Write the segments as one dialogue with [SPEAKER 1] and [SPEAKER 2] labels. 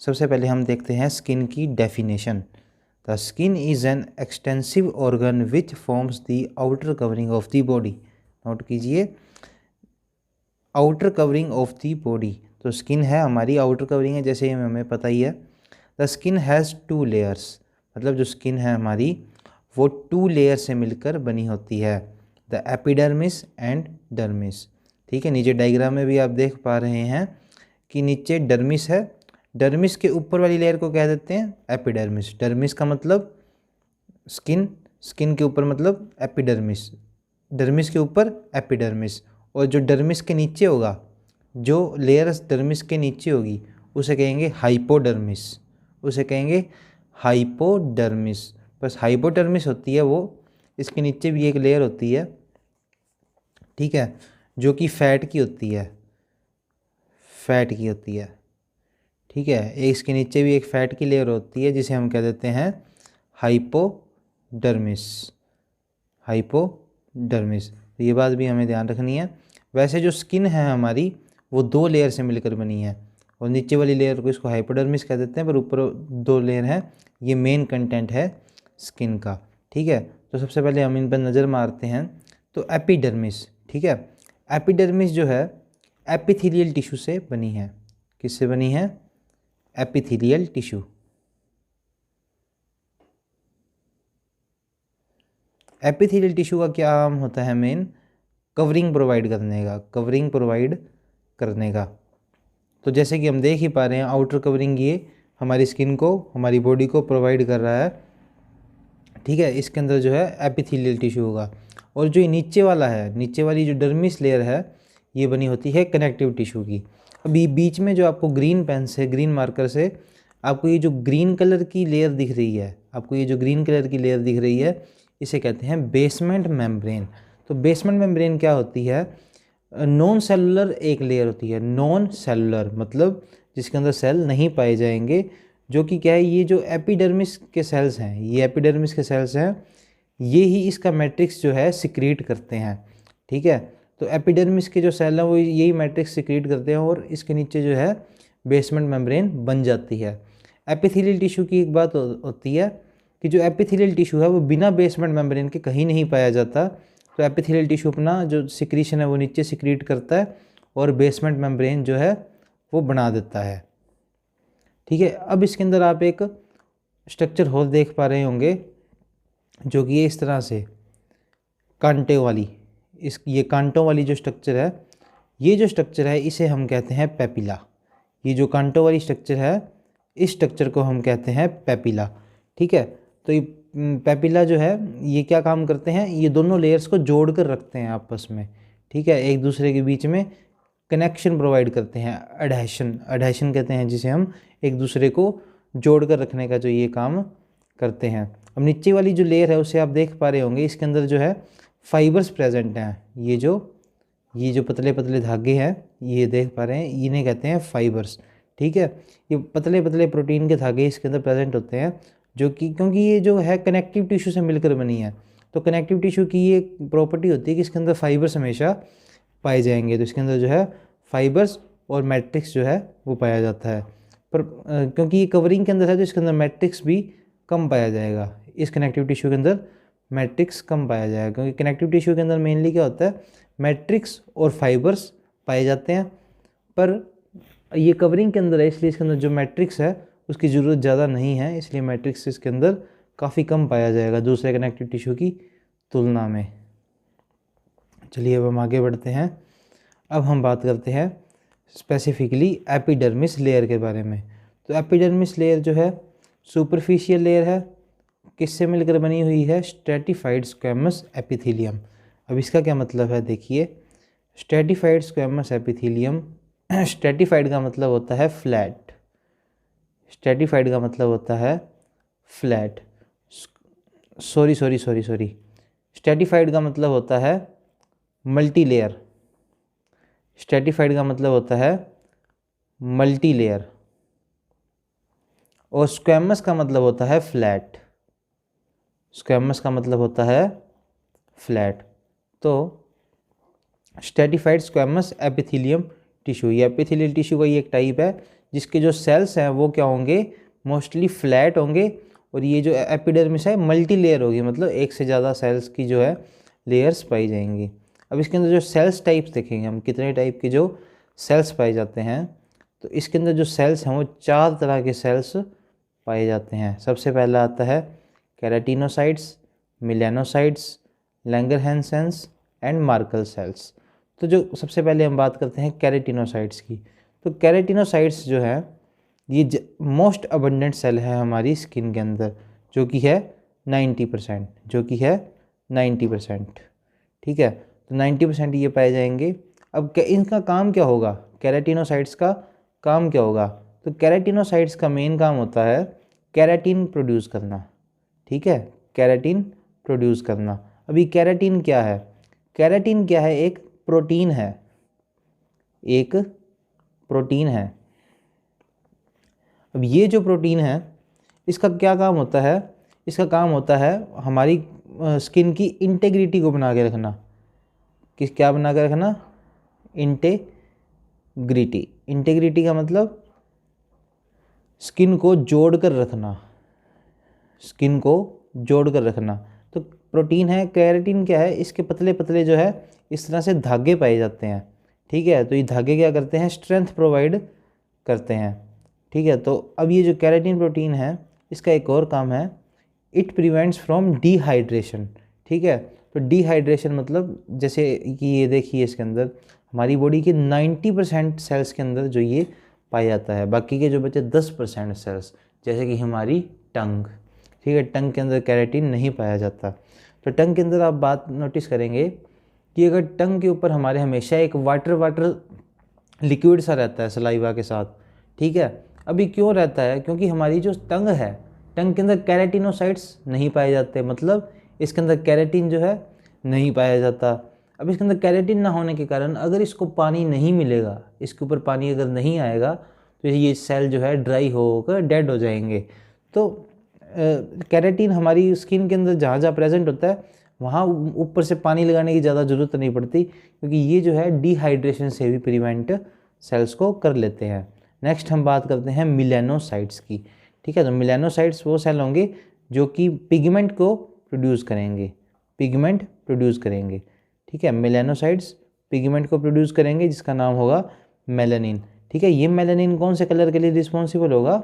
[SPEAKER 1] सबसे पहले हम देखते हैं स्किन की definition. The skin is an extensive organ which forms the outer covering of the body. Note कीजिए, outer covering of the body. तो स्किन है हमारी आउटर कवरिंग है, जैसे हमें पता ही है। द स्किन हैज़ 2 लेयर्स, मतलब जो स्किन है हमारी वो 2 लेयर से मिलकर बनी होती है, द एपिडर्मिस एंड डर्मिस। ठीक है, नीचे डायग्राम में भी आप देख पा रहे हैं कि नीचे डर्मिस है, डर्मिस के ऊपर वाली लेयर को कह देते हैं एपिडर्मिस। डर्मिस का मतलब स्किन, स्किन के ऊपर मतलब एपिडर्मिस, डर्मिस के ऊपर एपिडर्मिस। और जो डर्मिस के नीचे होगा, जो लेयर डर्मिस के नीचे होगी, उसे कहेंगे हाइपोडर्मिस, उसे कहेंगे हाइपोडर्मिस। बस हाइपोडर्मिस होती है वो, इसके नीचे भी एक लेयर होती है, ठीक है, जो कि फैट की होती है, फैट की होती है। ठीक है, इसके नीचे भी एक फैट की लेयर होती है जिसे हम कह देते हैं हाइपोडर्मिस, हाइपोडर्मिस। तो ये बात भी हमें ध्यान रखनी है। वैसे जो स्किन है हमारी वो 2 लेयर से मिलकर बनी है, और नीचे वाली लेयर को इसको हाइपोडर्मिस कह देते हैं, पर ऊपर 2 लेयर हैं। ये मेन कंटेंट है स्किन का। ठीक है, तो सबसे पहले हम इन पर नज़र मारते हैं। तो एपिडर्मिस, ठीक है, एपिडर्मिस जो है एपिथेलियल टिश्यू से बनी है। किससे बनी है? Epithelial tissue. एपिथेलियल टिश्यू का क्या काम होता है? मेन कवरिंग प्रोवाइड करने का, कवरिंग प्रोवाइड करने का। तो जैसे कि हम देख ही पा रहे हैं, आउटर कवरिंग ये हमारी स्किन को, हमारी बॉडी को प्रोवाइड कर रहा है। ठीक है, इसके अंदर जो है एपिथेलियल टिश्यू होगा। और जो ये नीचे वाला है, नीचे वाली जो डर्मिस लेयर है, ये बनी होती है कनेक्टिव टिश्यू की। अभी बीच में जो आपको ग्रीन पेन से, ग्रीन मार्कर से आपको ये जो ग्रीन कलर की लेयर दिख रही है, आपको ये जो ग्रीन कलर की लेयर दिख रही है, इसे कहते हैं बेसमेंट मेम्ब्रेन। तो बेसमेंट मेम्ब्रेन क्या होती है? नॉन सेलुलर एक लेयर होती है, नॉन सेलुलर मतलब जिसके अंदर सेल नहीं पाए जाएंगे, जो कि क्या है, ये जो एपिडर्मिस के सेल्स हैं, ये एपिडर्मिस के सेल्स हैं, ये ही इसका मैट्रिक्स जो है सिक्रीट करते हैं। ठीक है, तो एपिडर्मिस के जो सेल हैं वो यही मैट्रिक्स सिक्रीट करते हैं, और इसके नीचे जो है बेसमेंट मेम्ब्रेन बन जाती है। एपिथेलियल टिश्यू की एक बात होती है कि जो एपिथेलियल टिश्यू है वो बिना बेसमेंट मेम्ब्रेन के कहीं नहीं पाया जाता। तो एपिथेलियल टिश्यू अपना जो सिक्रीशन है वो नीचे सिक्रीट करता है, और बेसमेंट मेम्ब्रेन जो है वो बना देता है। ठीक है, अब इसके अंदर आप एक स्ट्रक्चर होल देख पा रहे होंगे, जो कि ये इस तरह से कांटे वाली, ये कांटों वाली जो स्ट्रक्चर है, ये जो स्ट्रक्चर है इसे हम कहते हैं पेपिला। ये जो कांटों वाली स्ट्रक्चर है, इस स्ट्रक्चर को हम कहते हैं पेपिला। ठीक है, तो ये पेपिला जो है ये क्या काम करते हैं? ये दोनों लेयर्स को जोड़ कर रखते हैं आपस में। ठीक है, एक दूसरे के बीच में कनेक्शन प्रोवाइड करते हैं, अडहेशन, अडहेशन कहते हैं जिसे हम, एक दूसरे को जोड़ कर रखने का जो ये काम करते हैं। अब नीचे वाली जो लेयर है उसे आप देख पा रहे होंगे, इसके अंदर जो है फाइबर्स प्रेजेंट हैं। ये जो पतले पतले धागे हैं, ये देख पा रहे हैं, इन्हें कहते हैं फाइबर्स। ठीक है, ये पतले पतले प्रोटीन के धागे इसके अंदर प्रेजेंट होते हैं, जो कि क्योंकि ये जो है कनेक्टिव टिश्यू से मिलकर बनी है, तो कनेक्टिव टिश्यू की ये प्रॉपर्टी होती है कि इसके अंदर फाइबर्स हमेशा पाए जाएंगे। तो इसके अंदर जो है फाइबर्स और मैट्रिक्स जो है वो पाया जाता है। पर क्योंकि ये कवरिंग के अंदर है तो इसके अंदर मैट्रिक्स भी कम पाया जाएगा। इस कनेक्टिव टिश्यू के अंदर मैट्रिक्स कम पाया जाएगा, क्योंकि कनेक्टिव टिश्यू के अंदर मेनली क्या होता है, मैट्रिक्स और फाइबर्स पाए जाते हैं। पर ये कवरिंग के अंदर है, इसलिए इसके अंदर जो मैट्रिक्स है उसकी ज़रूरत ज़्यादा नहीं है, इसलिए मैट्रिक्स इसके अंदर काफ़ी कम पाया जाएगा दूसरे कनेक्टिव टिश्यू की तुलना में। चलिए अब हम आगे बढ़ते हैं। अब हम बात करते हैं स्पेसिफिकली एपिडर्मिस लेयर के बारे में। तो एपिडर्मिस लेयर जो है सुपरफिशियल लेयर है, किससे मिलकर बनी हुई है? Stratified squamous epithelium. अब इसका क्या मतलब है? देखिए, स्ट्रेटिफाइड स्क्वैमस एपिथेलियम, स्ट्रेटिफाइड का मतलब होता है फ्लैट, स्ट्रेटिफाइड का मतलब होता है फ्लैट, सॉरी, स्ट्रेटिफाइड का मतलब होता है मल्टी लेयर, स्ट्रेटिफाइड का मतलब होता है मल्टी लेयर, और स्क्वैमस का मतलब होता है फ्लैट, स्क्वैमस का मतलब होता है फ्लैट। तो स्ट्रेटिफाइड स्क्वैमस एपिथेलियम टिश्यू, ये एपिथेलियल टिश्यू का ये एक टाइप है जिसके जो सेल्स हैं वो क्या होंगे, मोस्टली फ्लैट होंगे, और ये जो एपिडर्मिस है मल्टी लेयर होगी, मतलब एक से ज़्यादा सेल्स की जो है लेयर्स पाई जाएंगी। अब इसके अंदर जो सेल्स टाइप्स देखेंगे हम, कितने टाइप के जो सेल्स पाए जाते हैं, तो इसके अंदर जो सेल्स हैं वो 4 तरह के सेल्स पाए जाते हैं। सबसे पहला आता है keratinocytes, melanocytes, Langerhans and Merkel cells. तो जो सबसे पहले हम बात करते हैं केराटिनोसाइट्स की, तो केराटिनोसाइट्स जो है ये मोस्ट अबंडेंट सेल है हमारी स्किन के अंदर, जो कि है 90%, जो कि है 90%। ठीक है, तो 90% ये पाए जाएंगे। अब इनका काम क्या होगा, केराटिनोसाइट्स का काम क्या होगा, तो केराटिनोसाइट्स का मेन काम होता है केराटिन प्रोड्यूस करना। ठीक है, केराटिन प्रोड्यूस करना। अभी केराटिन क्या है, केराटिन क्या है, एक प्रोटीन है, एक प्रोटीन है। अब ये जो प्रोटीन है इसका क्या काम होता है, इसका काम होता है हमारी स्किन की इंटेग्रिटी को बना के रखना। क्या बना के रखना, इंटेग्रिटी। इंटेग्रिटी का मतलब स्किन को जोड़ कर रखना, स्किन को जोड़ कर रखना। तो प्रोटीन है, केराटिन क्या है, इसके पतले पतले जो है इस तरह से धागे पाए जाते हैं। ठीक है, तो ये धागे क्या करते हैं, स्ट्रेंथ प्रोवाइड करते हैं। ठीक है, तो अब ये जो केराटिन प्रोटीन है इसका एक और काम है, इट प्रिवेंट्स फ्रॉम डिहाइड्रेशन। ठीक है, तो डिहाइड्रेशन मतलब जैसे कि ये देखिए इसके अंदर हमारी बॉडी के 90% सेल्स के अंदर जो ये पाया जाता है, बाकी के जो बचे 10% सेल्स, जैसे कि हमारी टंग। ठीक है, टंग के अंदर केराटिन नहीं पाया जाता। तो टंग के अंदर आप बात नोटिस करेंगे कि अगर टंग के ऊपर हमारे हमेशा एक वाटर लिक्विड सा रहता है सलाइवा के साथ। ठीक है, अभी क्यों रहता है, क्योंकि हमारी जो टंग है, टंग के अंदर केराटिनोसाइट्स नहीं पाए जाते, मतलब इसके अंदर केराटिन जो है नहीं पाया जाता। अब इसके अंदर केराटिन ना होने के कारण अगर इसको पानी नहीं मिलेगा, इसके ऊपर पानी अगर नहीं आएगा, तो ये सेल जो है ड्राई होकर डेड हो जाएंगे। तो केराटिन हमारी स्किन के अंदर जहाँ जहाँ प्रेजेंट होता है वहाँ ऊपर से पानी लगाने की ज़्यादा ज़रूरत नहीं पड़ती, क्योंकि ये जो है डिहाइड्रेशन से भी प्रिवेंट सेल्स को कर लेते हैं। नेक्स्ट हम बात करते हैं मेलानोसाइट्स की। ठीक है, तो मेलानोसाइट्स वो सेल होंगे जो कि पिगमेंट को प्रोड्यूस करेंगे, पिगमेंट प्रोड्यूस करेंगे। ठीक है, मेलानोसाइट्स पिगमेंट को प्रोड्यूस करेंगे जिसका नाम होगा मेलानिन। ठीक है, ये मेलानिन कौन से कलर के लिए रिस्पॉन्सिबल होगा,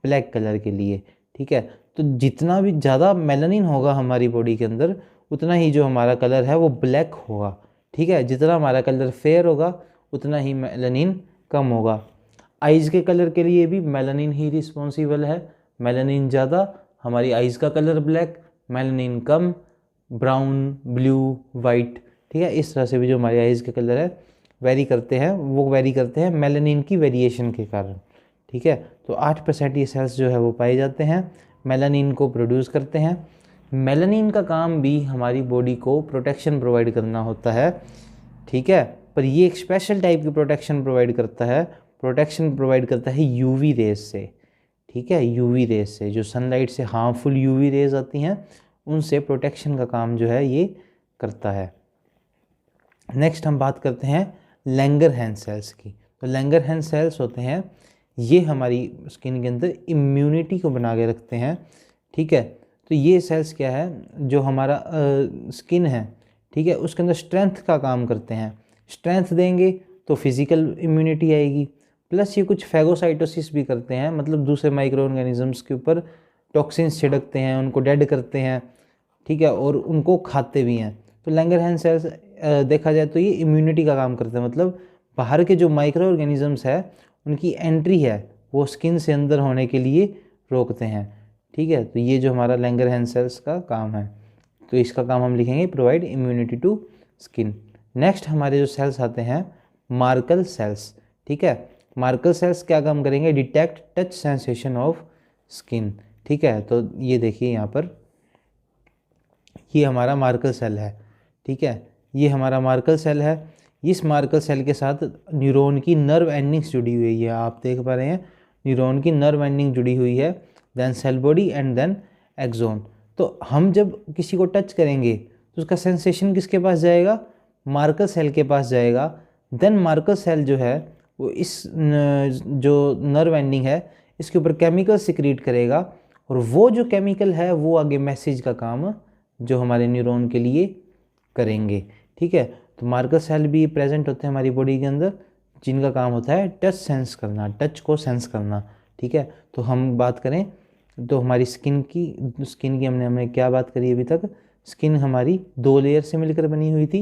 [SPEAKER 1] ब्लैक कलर के लिए। ठीक है, तो जितना भी ज़्यादा मेलानिन होगा हमारी बॉडी के अंदर उतना ही जो हमारा कलर है वो ब्लैक होगा। ठीक है, जितना हमारा कलर फेयर होगा उतना ही मेलानिन कम होगा। आइज़ के कलर के लिए भी मेलानिन ही रिस्पॉन्सिबल है, मेलानिन ज़्यादा हमारी आइज़ का कलर ब्लैक, मेलानिन कम ब्राउन, ब्लू, वाइट। ठीक है, इस तरह से भी जो हमारी आइज़ के कलर है वेरी करते हैं, वो वेरी करते हैं मेलानिन की वेरिएशन के कारण। ठीक है, तो 8% ये सेल्स जो है वो पाए जाते हैं, मेलानिन को प्रोड्यूस करते हैं। मेलानिन का काम भी हमारी बॉडी को प्रोटेक्शन प्रोवाइड करना होता है। ठीक है, पर ये एक स्पेशल टाइप की प्रोटेक्शन प्रोवाइड करता है, प्रोटेक्शन प्रोवाइड करता है यूवी रेज से। ठीक है, यूवी रेज से, जो सनलाइट से हार्मफुल यूवी रेज आती हैं उनसे प्रोटेक्शन का काम जो है ये करता है। नेक्स्ट हम बात करते हैं लैंगरहैंस सेल्स की। तो लैंगरहैंस सेल्स होते हैं, ये हमारी स्किन के अंदर इम्यूनिटी को बना के रखते हैं। ठीक है, तो ये सेल्स क्या है, जो हमारा स्किन है, ठीक है, उसके अंदर स्ट्रेंथ का काम करते हैं। स्ट्रेंथ देंगे तो फिजिकल इम्यूनिटी आएगी, प्लस ये कुछ फैगोसाइटोसिस भी करते हैं, मतलब दूसरे माइक्रो ऑर्गेनिजम्स के ऊपर टॉक्सिन्स छिड़कते हैं, उनको डेड करते हैं। ठीक है, और उनको खाते भी हैं। तो लैंगरहैंस सेल्स देखा जाए तो ये इम्यूनिटी का काम करते हैं, मतलब बाहर के जो माइक्रो ऑर्गेनिजम्स है उनकी एंट्री है वो स्किन से अंदर होने के लिए रोकते हैं। ठीक है, तो ये जो हमारा लैंगरहैंस सेल्स का काम है, तो इसका काम हम लिखेंगे provide immunity to skin. Next हमारे जो सेल्स आते हैं मार्कल सेल्स। ठीक है, मार्कल सेल्स क्या काम करेंगे, detect touch sensation of skin. ठीक है, तो ये देखिए यहाँ पर ये हमारा मार्कल सेल है। ठीक है, ये हमारा मार्कल सेल है। इस मार्कल सेल के साथ न्यूरॉन की नर्व एंडिंग्स जुड़ी हुई है, आप देख पा रहे हैं न्यूरॉन की नर्व एंडिंग जुड़ी हुई है, then cell body and then axon. तो हम जब किसी को टच करेंगे तो उसका सेंसेशन किसके पास जाएगा, मार्कल सेल के पास जाएगा। देन मार्कल सेल जो है वो इस जो नर्व एंडिंग है इसके ऊपर केमिकल सिक्रीट करेगा, और वो जो केमिकल है वो आगे मैसेज का काम जो हमारे न्यूरॉन के लिए करेंगे। ठीक है, तो मार्कर सेल भी प्रेजेंट होते हैं हमारी बॉडी के अंदर, जिनका काम होता है टच सेंस करना, टच को सेंस करना। ठीक है, तो हम बात करें तो हमारी स्किन की हमने क्या बात करी अभी तक। स्किन हमारी 2 लेयर से मिलकर बनी हुई थी,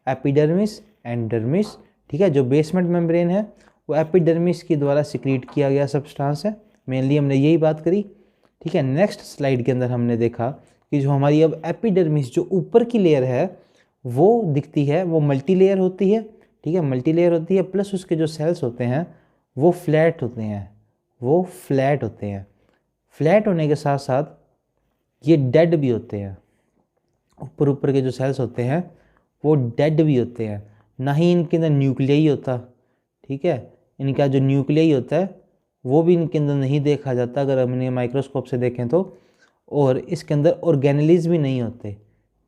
[SPEAKER 1] एपिडर्मिस एंड डर्मिस। ठीक है, जो बेसमेंट मेम्ब्रेन है वो एपिडर्मिस के द्वारा सिक्रीट किया गया सब्सटेंस है, मेनली हमने यही बात करी। ठीक है, नेक्स्ट स्लाइड के अंदर हमने देखा कि जो हमारी अब एपिडर्मिस जो ऊपर की लेयर है वो दिखती है, वो मल्टी लेयर होती है। ठीक है, मल्टी लेयर होती है, प्लस उसके जो सेल्स होते हैं वो फ्लैट होते हैं, वो फ्लैट होते हैं। फ्लैट होने के साथ साथ ये डेड भी होते हैं, ऊपर के जो सेल्स होते हैं वो डेड भी होते हैं, ना ही इनके अंदर न्यूक्लियाई होता। ठीक है, इनका जो न्यूक्लियाई होता है वो भी इनके अंदर नहीं देखा जाता अगर हमने माइक्रोस्कोप से देखें तो, और इसके अंदर ऑर्गेनेलिज भी नहीं होते।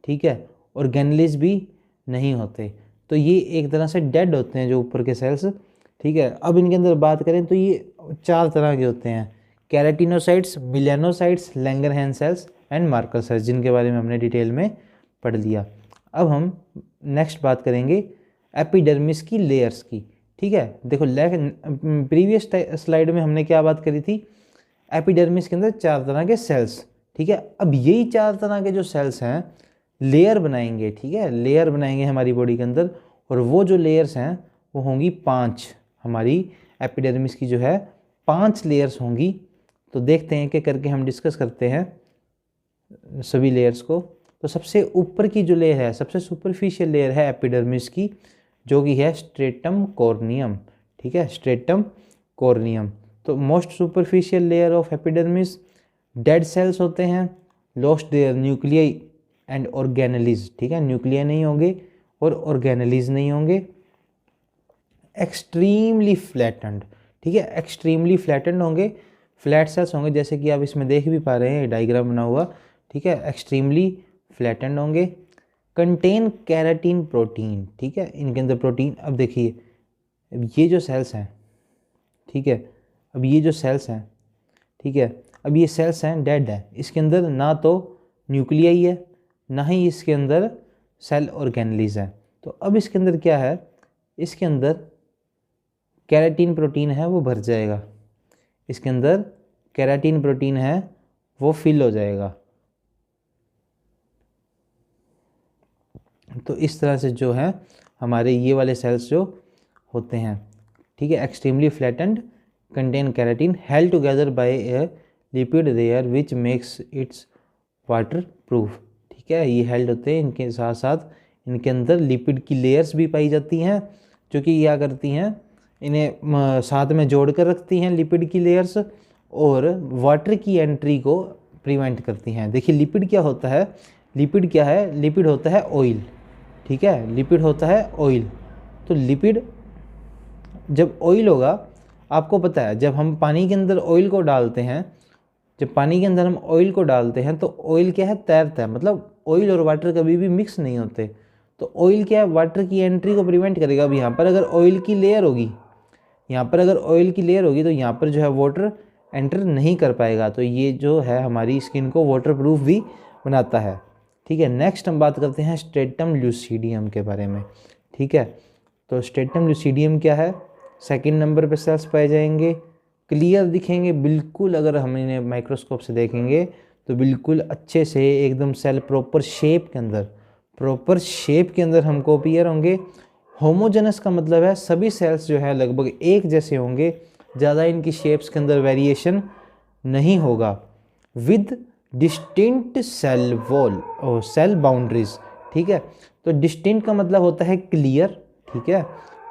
[SPEAKER 1] ठीक है, ऑर्गेनेलिज भी नहीं होते, तो ये एक तरह से डेड होते हैं जो ऊपर के सेल्स। ठीक है, अब इनके अंदर बात करें तो ये 4 तरह के होते हैं, keratinocytes, melanocytes, Langerhans cells and marker cells, जिनके बारे में हमने डिटेल में पढ़ लिया। अब हम नेक्स्ट बात करेंगे एपिडर्मिस की लेयर्स की। ठीक है, देखो प्रीवियस स्लाइड में हमने क्या बात करी थी, एपिडर्मिस के अंदर 4 तरह के सेल्स। ठीक है, अब यही 4 तरह के जो सेल्स हैं लेयर बनाएंगे। ठीक है, लेयर बनाएंगे हमारी बॉडी के अंदर, और वो जो लेयर्स हैं वो होंगी 5। हमारी एपिडर्मिस की जो है 5 लेयर्स होंगी। तो देखते हैं कि करके हम डिस्कस करते हैं सभी लेयर्स को। तो सबसे ऊपर की जो लेयर है, सबसे सुपरफिशियल लेयर है एपिडर्मिस की, जो कि है स्ट्रेटम कॉर्नियम। ठीक है, स्ट्रेटम कॉर्नियम। तो most superficial layer of epidermis, dead cells होते हैं, lost their nuclei and organelles. ठीक है, न्यूक्लिया नहीं होंगे और ऑर्गेनेलिज नहीं होंगे। Extremely flattened. ठीक है, एक्सट्रीमली फ्लैटेंड होंगे, फ्लैट सेल्स होंगे, जैसे कि आप इसमें देख भी पा रहे हैं डायग्राम बना हुआ। ठीक है, एक्सट्रीमली फ्लैटेंड होंगे। Contain keratin protein. ठीक है, इनके अंदर प्रोटीन, अब देखिए अब ये जो सेल्स हैं, ठीक है, अब ये जो सेल्स हैं, ठीक है, अब ये सेल्स हैं डेड है, इसके अंदर ना तो न्यूक्लियाई है ना ही इसके अंदर सेल ऑर्गेनेलिज है। तो अब इसके अंदर क्या है, इसके अंदर कैराटीन प्रोटीन है वो भर जाएगा, इसके अंदर कैराटीन प्रोटीन है वो फिल हो जाएगा। तो इस तरह से जो है हमारे ये वाले सेल्स जो होते हैं, ठीक है, extremely flattened, contain keratin, held together by A lipid layer which makes it's water proof. ठीक है, ये हेल्ड होते हैं, इनके साथ साथ इनके अंदर लिपिड की लेयर्स भी पाई जाती हैं, जो कि क्या करती हैं, इन्हें साथ में जोड़ कर रखती हैं लिपिड की लेयर्स, और वाटर की एंट्री को प्रिवेंट करती हैं। देखिए लिपिड क्या होता है, लिपिड क्या है, लिपिड होता है ऑयल। ठीक है, लिपिड होता है ऑयल। तो लिपिड जब ऑयल होगा, आपको पता है जब हम पानी के अंदर ऑयल को डालते हैं, जब पानी के अंदर हम ऑयल को डालते हैं तो ऑयल क्या है, तैरता है, मतलब ऑयल और वाटर कभी भी मिक्स नहीं होते। तो ऑयल क्या है, वाटर की एंट्री को प्रिवेंट करेगा। अब यहाँ पर अगर ऑयल की लेयर होगी, यहाँ पर अगर ऑयल की लेयर होगी तो यहाँ पर जो है वाटर एंटर नहीं कर पाएगा। तो ये जो है हमारी स्किन को वाटर प्रूफ भी बनाता है। ठीक है, नेक्स्ट हम बात करते हैं स्ट्रेटम ल्यूसीडियम के बारे में। ठीक है, तो स्ट्रेटम ल्यूसीडियम क्या है, 2nd नंबर पे सेल्स पाए जाएंगे, क्लियर दिखेंगे बिल्कुल, अगर हम इन्हें माइक्रोस्कोप से देखेंगे तो बिल्कुल अच्छे से एकदम सेल प्रॉपर शेप के अंदर, प्रॉपर शेप के अंदर हमको अपीयर होंगे। होमोजेनस का मतलब है सभी सेल्स जो है लगभग एक जैसे होंगे, ज़्यादा इनकी शेप्स के अंदर वेरिएशन नहीं होगा। विद डिस्टिंक्ट सेल वॉल और सेल बाउंड्रीज। ठीक है, तो डिस्टिंक्ट का मतलब होता है क्लियर। ठीक है,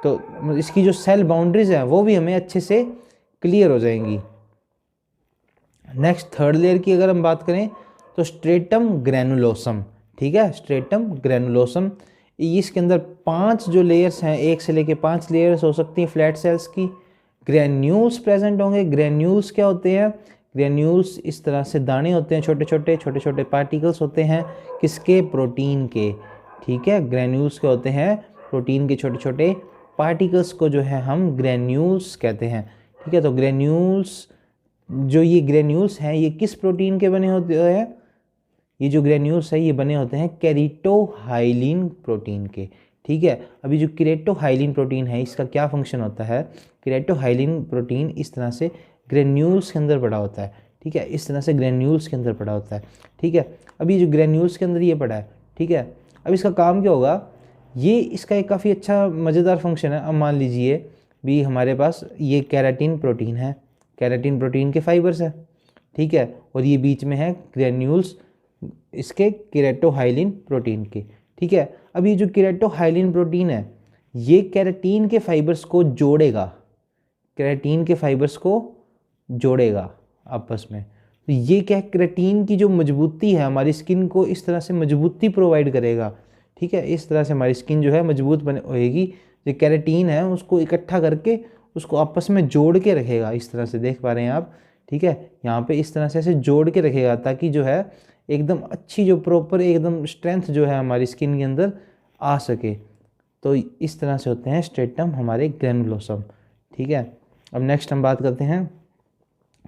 [SPEAKER 1] तो इसकी जो सेल बाउंड्रीज हैं वो भी हमें अच्छे से क्लियर हो जाएंगी। नेक्स्ट 3rd लेयर की अगर हम बात करें तो स्ट्रेटम ग्रैनुलोसम। ठीक है, स्ट्रेटम ग्रैनुलोसम, इसके अंदर 5 जो लेयर्स हैं, 1 से लेके 5 लेयर्स हो सकती हैं फ्लैट सेल्स की। ग्रैन्यूल्स प्रेजेंट होंगे। ग्रैन्यूल्स क्या होते हैं, ग्रैन्यूल्स इस तरह से दाने होते हैं, छोटे छोटे पार्टिकल्स होते हैं, किसके, प्रोटीन के। ठीक है, ग्रैन्यूल्स क्या होते हैं, प्रोटीन के छोटे छोटे पार्टिकल्स को जो है हम ग्रेन्यूल्स कहते हैं। ठीक है, तो ग्रेन्यूल्स, जो ये ग्रेन्यूल्स हैं ये किस प्रोटीन के बने होते हैं? ये जो ग्रेन्यूल्स है ये बने होते हैं केरिटोहाइलिन प्रोटीन के। ठीक है, अभी जो केरिटोहाइलिन प्रोटीन है इसका क्या फंक्शन होता है? केरिटोहाइलिन प्रोटीन इस तरह से ग्रेन्यूल्स के अंदर पड़ा होता है। ठीक है, इस तरह से ग्रेन्यूल्स के अंदर पड़ा होता है। ठीक है, अभी जो ग्रेन्यूल्स के अंदर ये पड़ा है, ठीक है, अब इसका काम क्या होगा? ये इसका एक काफ़ी अच्छा मज़ेदार फंक्शन है। अब मान लीजिए भी हमारे पास ये केराटिन प्रोटीन है, केराटिन प्रोटीन के फाइबर्स है। ठीक है, और ये बीच में है ग्रेन्यूल्स इसके केराटोहाइलिन प्रोटीन के। ठीक है, अब ये जो केराटोहाइलिन प्रोटीन है ये केराटिन के फाइबर्स को जोड़ेगा, केराटिन के फाइबर्स को जोड़ेगा आपस में। तो ये क्या, केराटिन की जो मजबूती है हमारी स्किन को इस तरह से मजबूती प्रोवाइड करेगा। ठीक है, इस तरह से हमारी स्किन जो है मजबूत बने होएगी। जो केराटिन है उसको इकट्ठा करके उसको आपस में जोड़ के रखेगा। इस तरह से देख पा रहे हैं आप। ठीक है, यहाँ पे इस तरह से ऐसे जोड़ के रखेगा ताकि जो है एकदम अच्छी जो प्रॉपर एकदम स्ट्रेंथ जो है हमारी स्किन के अंदर आ सके। तो इस तरह से होते हैं स्ट्रेटम हमारे ग्रैनुलोसम। ठीक है, अब नेक्स्ट हम बात करते हैं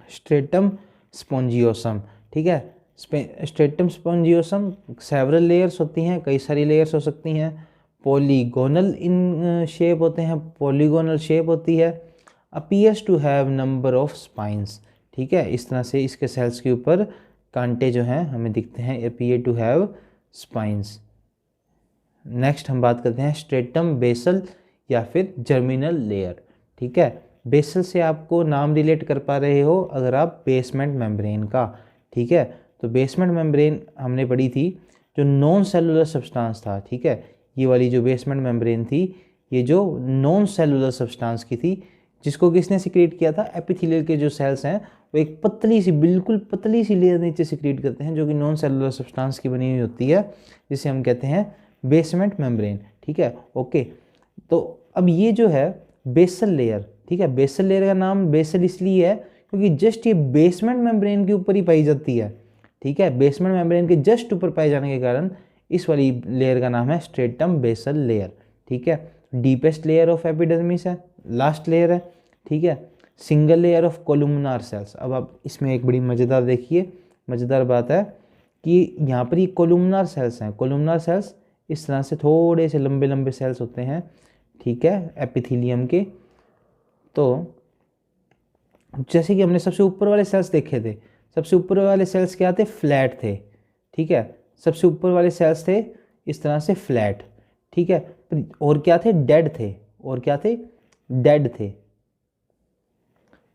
[SPEAKER 1] स्ट्रेटम स्पॉन्जियोसम। ठीक है, स्ट्रेटम स्पॉन्जियोसम सेवरल लेयर्स होती हैं, कई सारी लेयर्स हो सकती हैं। पॉलीगोनल इन शेप होते हैं, पॉलीगोनल शेप होती है। Appears to have number of spines. ठीक है, इस तरह से इसके सेल्स के ऊपर कांटे जो हैं हमें दिखते हैं, appear to have spines. Next हम बात करते हैं स्ट्रेटम बेसल या फिर जर्मिनल लेयर। ठीक है, बेसल से आपको नाम रिलेट कर पा रहे हो अगर आप बेसमेंट मेम्ब्रेन का। ठीक है, तो बेसमेंट मेम्ब्रेन हमने पढ़ी थी जो नॉन सेलुलर सब्सटेंस था। ठीक है, ये वाली जो बेसमेंट मेम्ब्रेन थी ये जो नॉन सेलुलर सब्सटेंस की थी, जिसको किसने सिक्रेट किया था? एपिथेलियल के जो सेल्स हैं वो एक पतली सी, बिल्कुल पतली सी लेयर नीचे सिक्रेट करते हैं जो कि नॉन सेलुलर सब्सटेंस की बनी हुई होती है, जिसे हम कहते हैं बेसमेंट मेम्ब्रेन। ठीक है, ओके। तो अब ये जो है बेसल लेयर, ठीक है, बेसल लेयर का नाम बेसल इसलिए है क्योंकि जस्ट ये बेसमेंट मेम्ब्रेन के ऊपर ही पाई जाती है। ठीक है, बेसमेंट मेम्ब्रेन के जस्ट ऊपर पाए जाने के कारण इस वाली लेयर का नाम है स्ट्रेटम बेसल लेयर। ठीक है, डीपेस्ट लेयर ऑफ एपिडर्मिस है, लास्ट लेयर है। ठीक है, single layer of columnar cells. अब आप इसमें एक बड़ी मज़ेदार देखिए, मज़ेदार बात है कि यहाँ पर ये कोलुमनार सेल्स हैं। कोलुमनार सेल्स इस तरह से थोड़े से लंबे लंबे सेल्स होते हैं। ठीक है, एपिथेलियम के। तो जैसे कि हमने सबसे ऊपर वाले सेल्स देखे थे, सबसे ऊपर वाले सेल्स क्या थे? फ्लैट थे। ठीक है, सबसे ऊपर वाले सेल्स थे इस तरह से फ्लैट। ठीक है, और क्या थे? डेड थे। और क्या थे? डेड थे।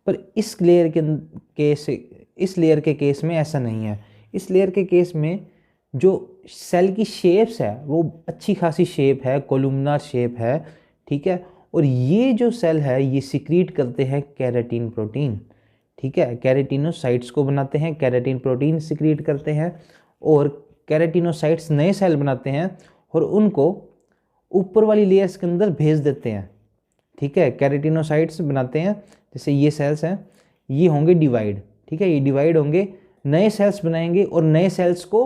[SPEAKER 1] पर इस लेयर के केस में ऐसा नहीं है। इस लेयर के केस में जो सेल की शेप्स है वो अच्छी खासी शेप है, कोलुमनार शेप है। ठीक है, और ये जो सेल है ये सिक्रीट करते हैं केराटिन प्रोटीन। ठीक है, केराटिनोसाइट्स को बनाते हैं, केराटिन प्रोटीन सिक्रीट करते हैं और केराटिनोसाइट्स नए सेल बनाते हैं और उनको ऊपर वाली लेयर्स के अंदर भेज देते हैं। ठीक है, केराटिनोसाइट्स बनाते हैं, जैसे ये सेल्स हैं ये होंगे डिवाइड। ठीक है, ये डिवाइड होंगे, नए सेल्स बनाएंगे और नए सेल्स को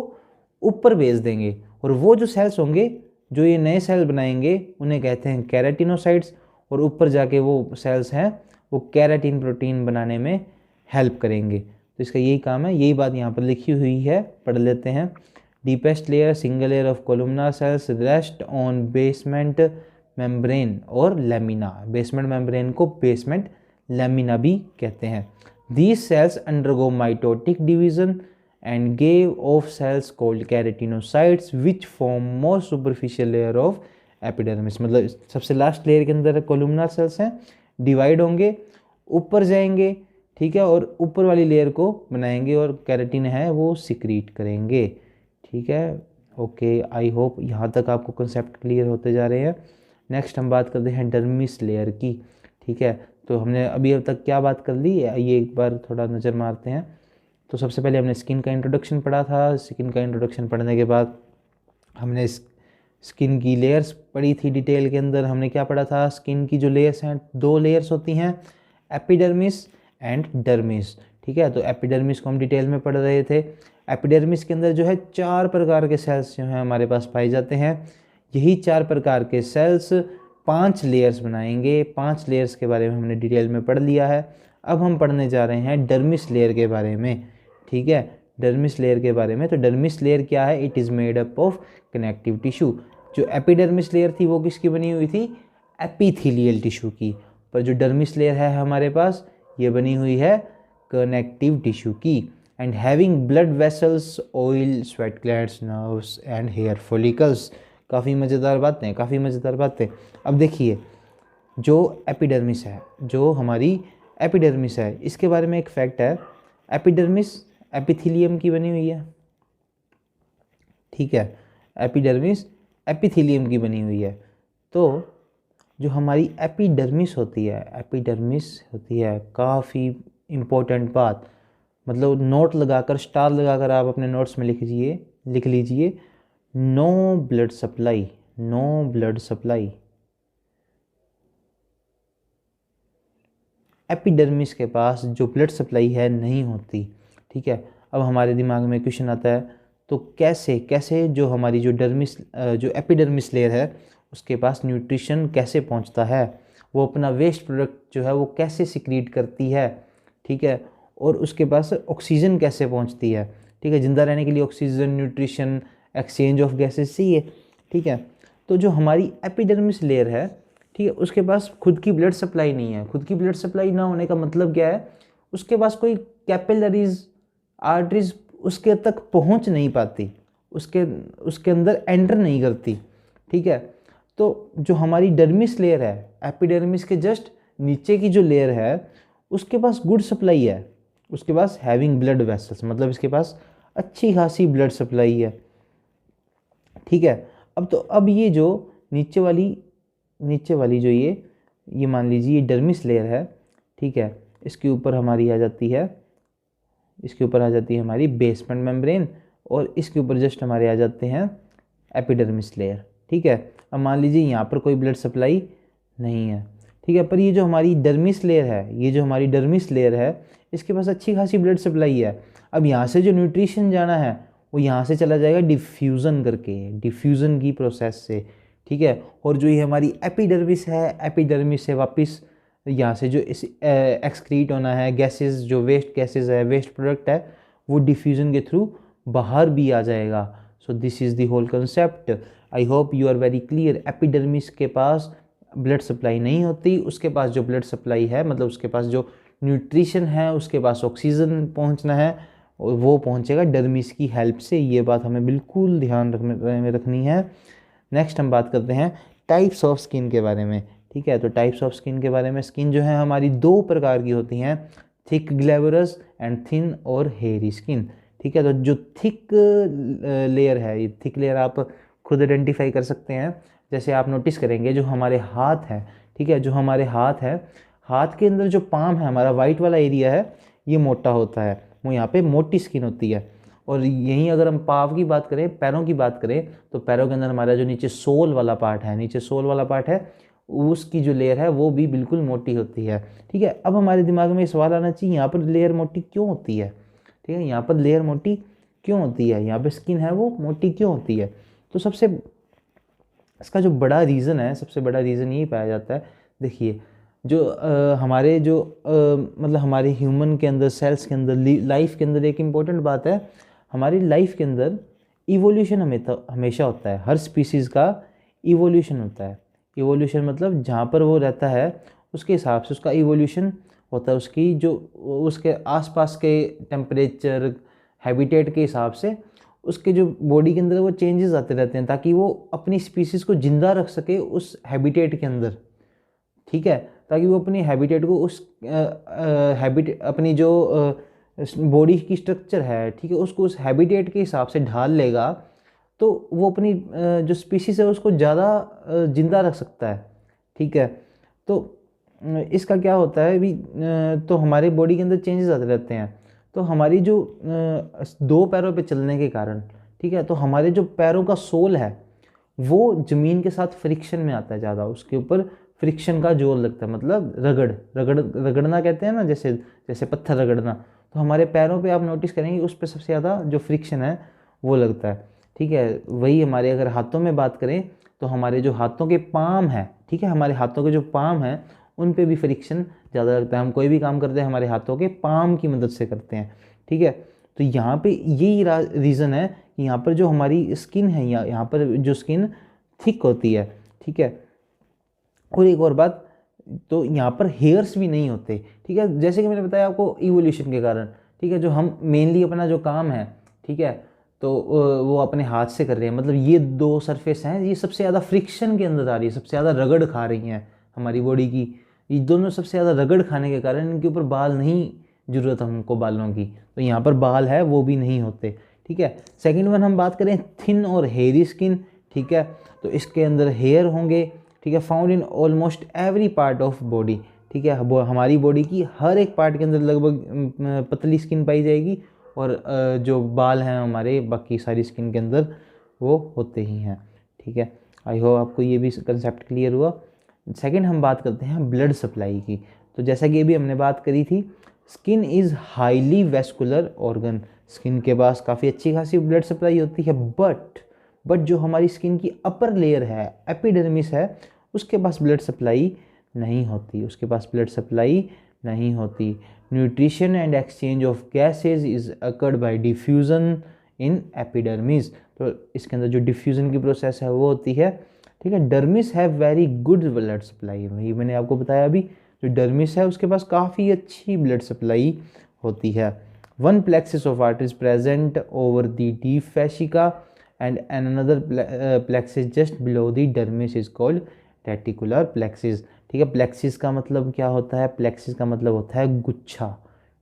[SPEAKER 1] ऊपर भेज देंगे। और वो जो सेल्स होंगे जो ये नए सेल बनाएंगे उन्हें कहते हैं केराटिनोसाइट्स, और ऊपर जाके वो सेल्स हैं वो केराटिन प्रोटीन बनाने में हेल्प करेंगे। तो इसका यही काम है, यही बात यहाँ पर लिखी हुई है, पढ़ लेते हैं। Deepest layer single layer of columnar cells rest on basement membrane और लेमिना। बेसमेंट मेम्ब्रेन को बेसमेंट लेमिना भी कहते हैं। These cells undergo mitotic division and gave off cells called keratinocytes which form more superficial layer of epidermis। मतलब सबसे last layer के अंदर columnar sales हैं, डिवाइड होंगे, ऊपर जाएंगे। ठीक है, और ऊपर वाली लेयर को बनाएंगे और केराटिन है वो सिक्रीट करेंगे। ठीक है, ओके, आई होप यहाँ तक आपको कंसेप्ट क्लियर होते जा रहे हैं। नेक्स्ट हम बात करते हैं डर्मिस लेयर की। ठीक है, तो हमने अभी अब तक क्या बात कर ली ये एक बार थोड़ा नज़र मारते हैं। तो सबसे पहले हमने स्किन का इंट्रोडक्शन पढ़ा था। स्किन का इंट्रोडक्शन पढ़ने के बाद हमने स्किन की लेयर्स पढ़ी थी डिटेल के अंदर। हमने क्या पढ़ा था? स्किन की जो लेयर्स हैं, दो लेयर्स होती हैं, एपिडर्मिस एंड डर्मिस। ठीक है, तो एपिडर्मिस को हम डिटेल में पढ़ रहे थे। एपिडर्मिस के अंदर जो है 4 प्रकार के सेल्स जो हैं हमारे पास पाए जाते हैं। यही 4 प्रकार के सेल्स 5 लेयर्स बनाएंगे। 5 लेयर्स के बारे में हमने डिटेल में पढ़ लिया है। अब हम पढ़ने जा रहे हैं डर्मिस लेयर के बारे में, ठीक है, डर्मिस लेयर के बारे में। तो डर्मिस लेयर क्या है? It is made up of connective tissue. जो एपिडर्मिस लेयर थी वो किसकी बनी हुई थी? एपिथेलियल टिश्यू की। पर जो डर्मिस लेयर है हमारे पास, ये बनी हुई है कनेक्टिव टिश्यू की। And having blood vessels, oil, sweat glands, nerves and hair follicles. काफ़ी मज़ेदार बातें, काफ़ी मज़ेदार बातें। अब देखिए, जो एपिडर्मिस है, जो हमारी एपिडर्मिस है, इसके बारे में एक फैक्ट है। एपिडर्मिस एपिथेलियम की बनी हुई है, ठीक है, एपिडर्मिस एपिथेलियम की बनी हुई है। तो जो हमारी एपिडर्मिस होती है, एपिडर्मिस होती है, काफ़ी इम्पोर्टेंट बात, मतलब नोट लगाकर, स्टार लगाकर आप अपने नोट्स में लिख लीजिए, no blood supply, no blood supply. Epidermis के पास जो ब्लड सप्लाई है नहीं होती, ठीक है। अब हमारे दिमाग में क्वेश्चन आता है, तो कैसे जो हमारी जो एपिडर्मिस लेयर है उसके पास न्यूट्रिशन कैसे पहुंचता है, वो अपना वेस्ट प्रोडक्ट जो है वो कैसे सिक्रीट करती है, ठीक है, और उसके पास ऑक्सीजन कैसे पहुंचती है, ठीक है, जिंदा रहने के लिए oxygen, nutrition, exchange of gases चाहिए, ठीक है। तो जो हमारी एपिडर्मिस लेयर है, ठीक है, उसके पास खुद की ब्लड सप्लाई नहीं है। खुद की ब्लड सप्लाई ना होने का मतलब क्या है? उसके पास कोई कैपिलरीज, आर्टरीज उसके तक पहुंच नहीं पाती, उसके अंदर एंटर नहीं करती, ठीक है। तो जो हमारी डर्मिस लेयर है, एपिडर्मिस के जस्ट नीचे की जो लेयर है, उसके पास गुड सप्लाई है, उसके पास हैविंग ब्लड वेसल्स, मतलब इसके पास अच्छी खासी ब्लड सप्लाई है, ठीक है। अब ये जो नीचे वाली जो ये मान लीजिए ये डर्मिस लेयर है, ठीक है, इसके ऊपर आ जाती है हमारी बेसमेंट मेम्ब्रेन, और इसके ऊपर जस्ट हमारे आ जाते हैं एपिडर्मिस लेयर, ठीक है। अब मान लीजिए यहाँ पर कोई ब्लड सप्लाई नहीं है, ठीक है, पर ये जो हमारी डर्मिस लेयर है, इसके पास अच्छी खासी ब्लड सप्लाई है। अब यहाँ से जो न्यूट्रिशन जाना है वो यहाँ से चला जाएगा डिफ्यूज़न करके, डिफ्यूज़न की प्रोसेस से, ठीक है। और जो ये हमारी एपिडर्मिस है, एपिडर्मिस से वापस यहाँ से जो एक्सक्रीट होना है गैसेस, जो वेस्ट गैसेस है, वेस्ट प्रोडक्ट है, वो डिफ्यूज़न के थ्रू बाहर भी आ जाएगा। So this is the whole concept. I hope you are very clear. Epidermis के पास ब्लड सप्लाई नहीं होती, उसके पास जो ब्लड सप्लाई है, मतलब उसके पास जो न्यूट्रिशन है, उसके पास ऑक्सीजन पहुंचना है, और वो पहुंचेगा डर्मिस की हेल्प से। ये बात हमें बिल्कुल ध्यान रखनी है। नेक्स्ट हम बात करते हैं टाइप्स ऑफ स्किन के बारे में, ठीक है। तो टाइप्स ऑफ स्किन के बारे में, स्किन जो है हमारी 2 प्रकार की होती हैं, थिक ग्लैबरस एंड थिन और हेयरी स्किन, ठीक है। तो जो थिक लेयर है, ये थिक लेयर आप खुद आइडेंटिफाई कर सकते हैं। जैसे आप नोटिस करेंगे जो हमारे हाथ है, ठीक है, जो हमारे हाथ है, हाथ के अंदर जो पाम है, हमारा वाइट वाला एरिया है, ये मोटा होता है, वो यहाँ पे मोटी स्किन होती है। और यहीं अगर हम पाव की बात करें, पैरों की बात करें, तो पैरों के अंदर हमारा जो नीचे सोल वाला पार्ट है, उसकी जो लेयर है वो भी बिल्कुल मोटी होती है, ठीक है। अब हमारे दिमाग में सवाल आना चाहिए, यहाँ पर लेयर मोटी क्यों होती है, ठीक है, यहाँ पर लेयर मोटी क्यों होती है, यहाँ पे स्किन है वो मोटी क्यों होती है? तो इसका जो बड़ा रीज़न है, सबसे बड़ा रीज़न यही पाया जाता है। देखिए, जो मतलब हमारे ह्यूमन के अंदर, सेल्स के अंदर, लाइफ के अंदर एक इम्पॉर्टेंट बात है, हमारी लाइफ के अंदर इवोल्यूशन हमेशा होता है। हर स्पीसीज़ का इवोल्यूशन होता है। इवोल्यूशन मतलब जहाँ पर वो रहता है उसके हिसाब से उसका इवोल्यूशन होता है, उसके आसपास के टेम्परेचर, हैबिटेट के हिसाब से उसके जो बॉडी के अंदर वो चेंजेस आते रहते हैं, ताकि वो अपनी स्पीसीज़ को ज़िंदा रख सके उस हैबिटेट के अंदर, ठीक है, ताकि वो अपनी हैबिटेट को अपनी जो बॉडी की स्ट्रक्चर है, ठीक है, उसको उस हैबिटेट के हिसाब से ढाल लेगा, तो वो अपनी जो स्पीसीज़ है उसको ज़्यादा ज़िंदा रख सकता है, ठीक है। तो इसका क्या होता है भी, तो हमारे बॉडी के अंदर चेंजेस आते रहते हैं। तो हमारी जो 2 पैरों पे चलने के कारण, ठीक है, तो हमारे जो पैरों का सोल है वो ज़मीन के साथ फ्रिक्शन में आता है ज़्यादा, उसके ऊपर फ्रिक्शन का जोर लगता है, मतलब रगड़ना कहते हैं ना, जैसे पत्थर रगड़ना। तो हमारे पैरों पे आप नोटिस करेंगे उस पर सबसे ज़्यादा जो फ्रिक्शन है वो लगता है, ठीक है। वही हमारे अगर हाथों में बात करें, तो हमारे जो हाथों के पाम है, ठीक है। हमारे हाथों के जो पाम हैं उन पे भी फ्रिक्शन ज़्यादा लगता है। हम कोई भी काम करते हैं हमारे हाथों के पाम की मदद से करते हैं, ठीक है। तो यहाँ पे यही रीज़न है कि यहाँ पर जो हमारी स्किन है, यहाँ पर जो स्किन थिक होती है, ठीक है। और एक और बात, तो यहाँ पर हेयर्स भी नहीं होते, ठीक है। जैसे कि मैंने बताया आपको इवोल्यूशन के कारण, ठीक है, जो हम मेनली अपना जो काम है, ठीक है, तो वो अपने हाथ से कर रहे हैं। मतलब ये दो सरफेस हैं, ये सबसे ज़्यादा फ्रिक्शन के अंदर आ रही है, सबसे ज़्यादा रगड़ खा रही हैं हमारी बॉडी की। ये दोनों सबसे ज़्यादा रगड़ खाने के कारण इनके ऊपर बाल नहीं, ज़रूरत हमको बालों की, तो यहाँ पर बाल है वो भी नहीं होते, ठीक है। सेकेंड वन हम बात करें थिन और हेयरी स्किन, ठीक है, तो इसके अंदर हेयर होंगे, ठीक है, found in almost every part of body, ठीक है। वो हमारी बॉडी की हर एक पार्ट के अंदर लगभग पतली स्किन पाई जाएगी, और जो बाल हैं हमारे बाकी सारी स्किन के अंदर वो होते ही हैं, ठीक है। आई होप आपको ये भी कंसेप्ट क्लियर हुआ। सेकंड हम बात करते हैं ब्लड सप्लाई की। तो जैसा कि अभी हमने बात करी थी, skin is highly vascular organ, skin के पास काफ़ी अच्छी खासी ब्लड सप्लाई होती है, बट जो हमारी स्किन की अपर लेयर है, एपिडर्मिस है, उसके पास ब्लड सप्लाई नहीं होती, उसके पास ब्लड सप्लाई नहीं होती। Nutrition and exchange of gases is occurred by diffusion in epidermis. तो इसके अंदर जो डिफ्यूज़न की प्रोसेस है वो होती है, ठीक है। डर्मिस है वेरी गुड ब्लड सप्लाई, वही मैंने आपको बताया अभी, जो डर्मिस है उसके पास काफ़ी अच्छी ब्लड सप्लाई होती है। One plexus of arteries present over the deep fascia and another plexus just below the dermis is called reticular plexus, ठीक है। प्लेक्सिस का मतलब क्या होता है? प्लेक्सिस का मतलब होता है गुच्छा,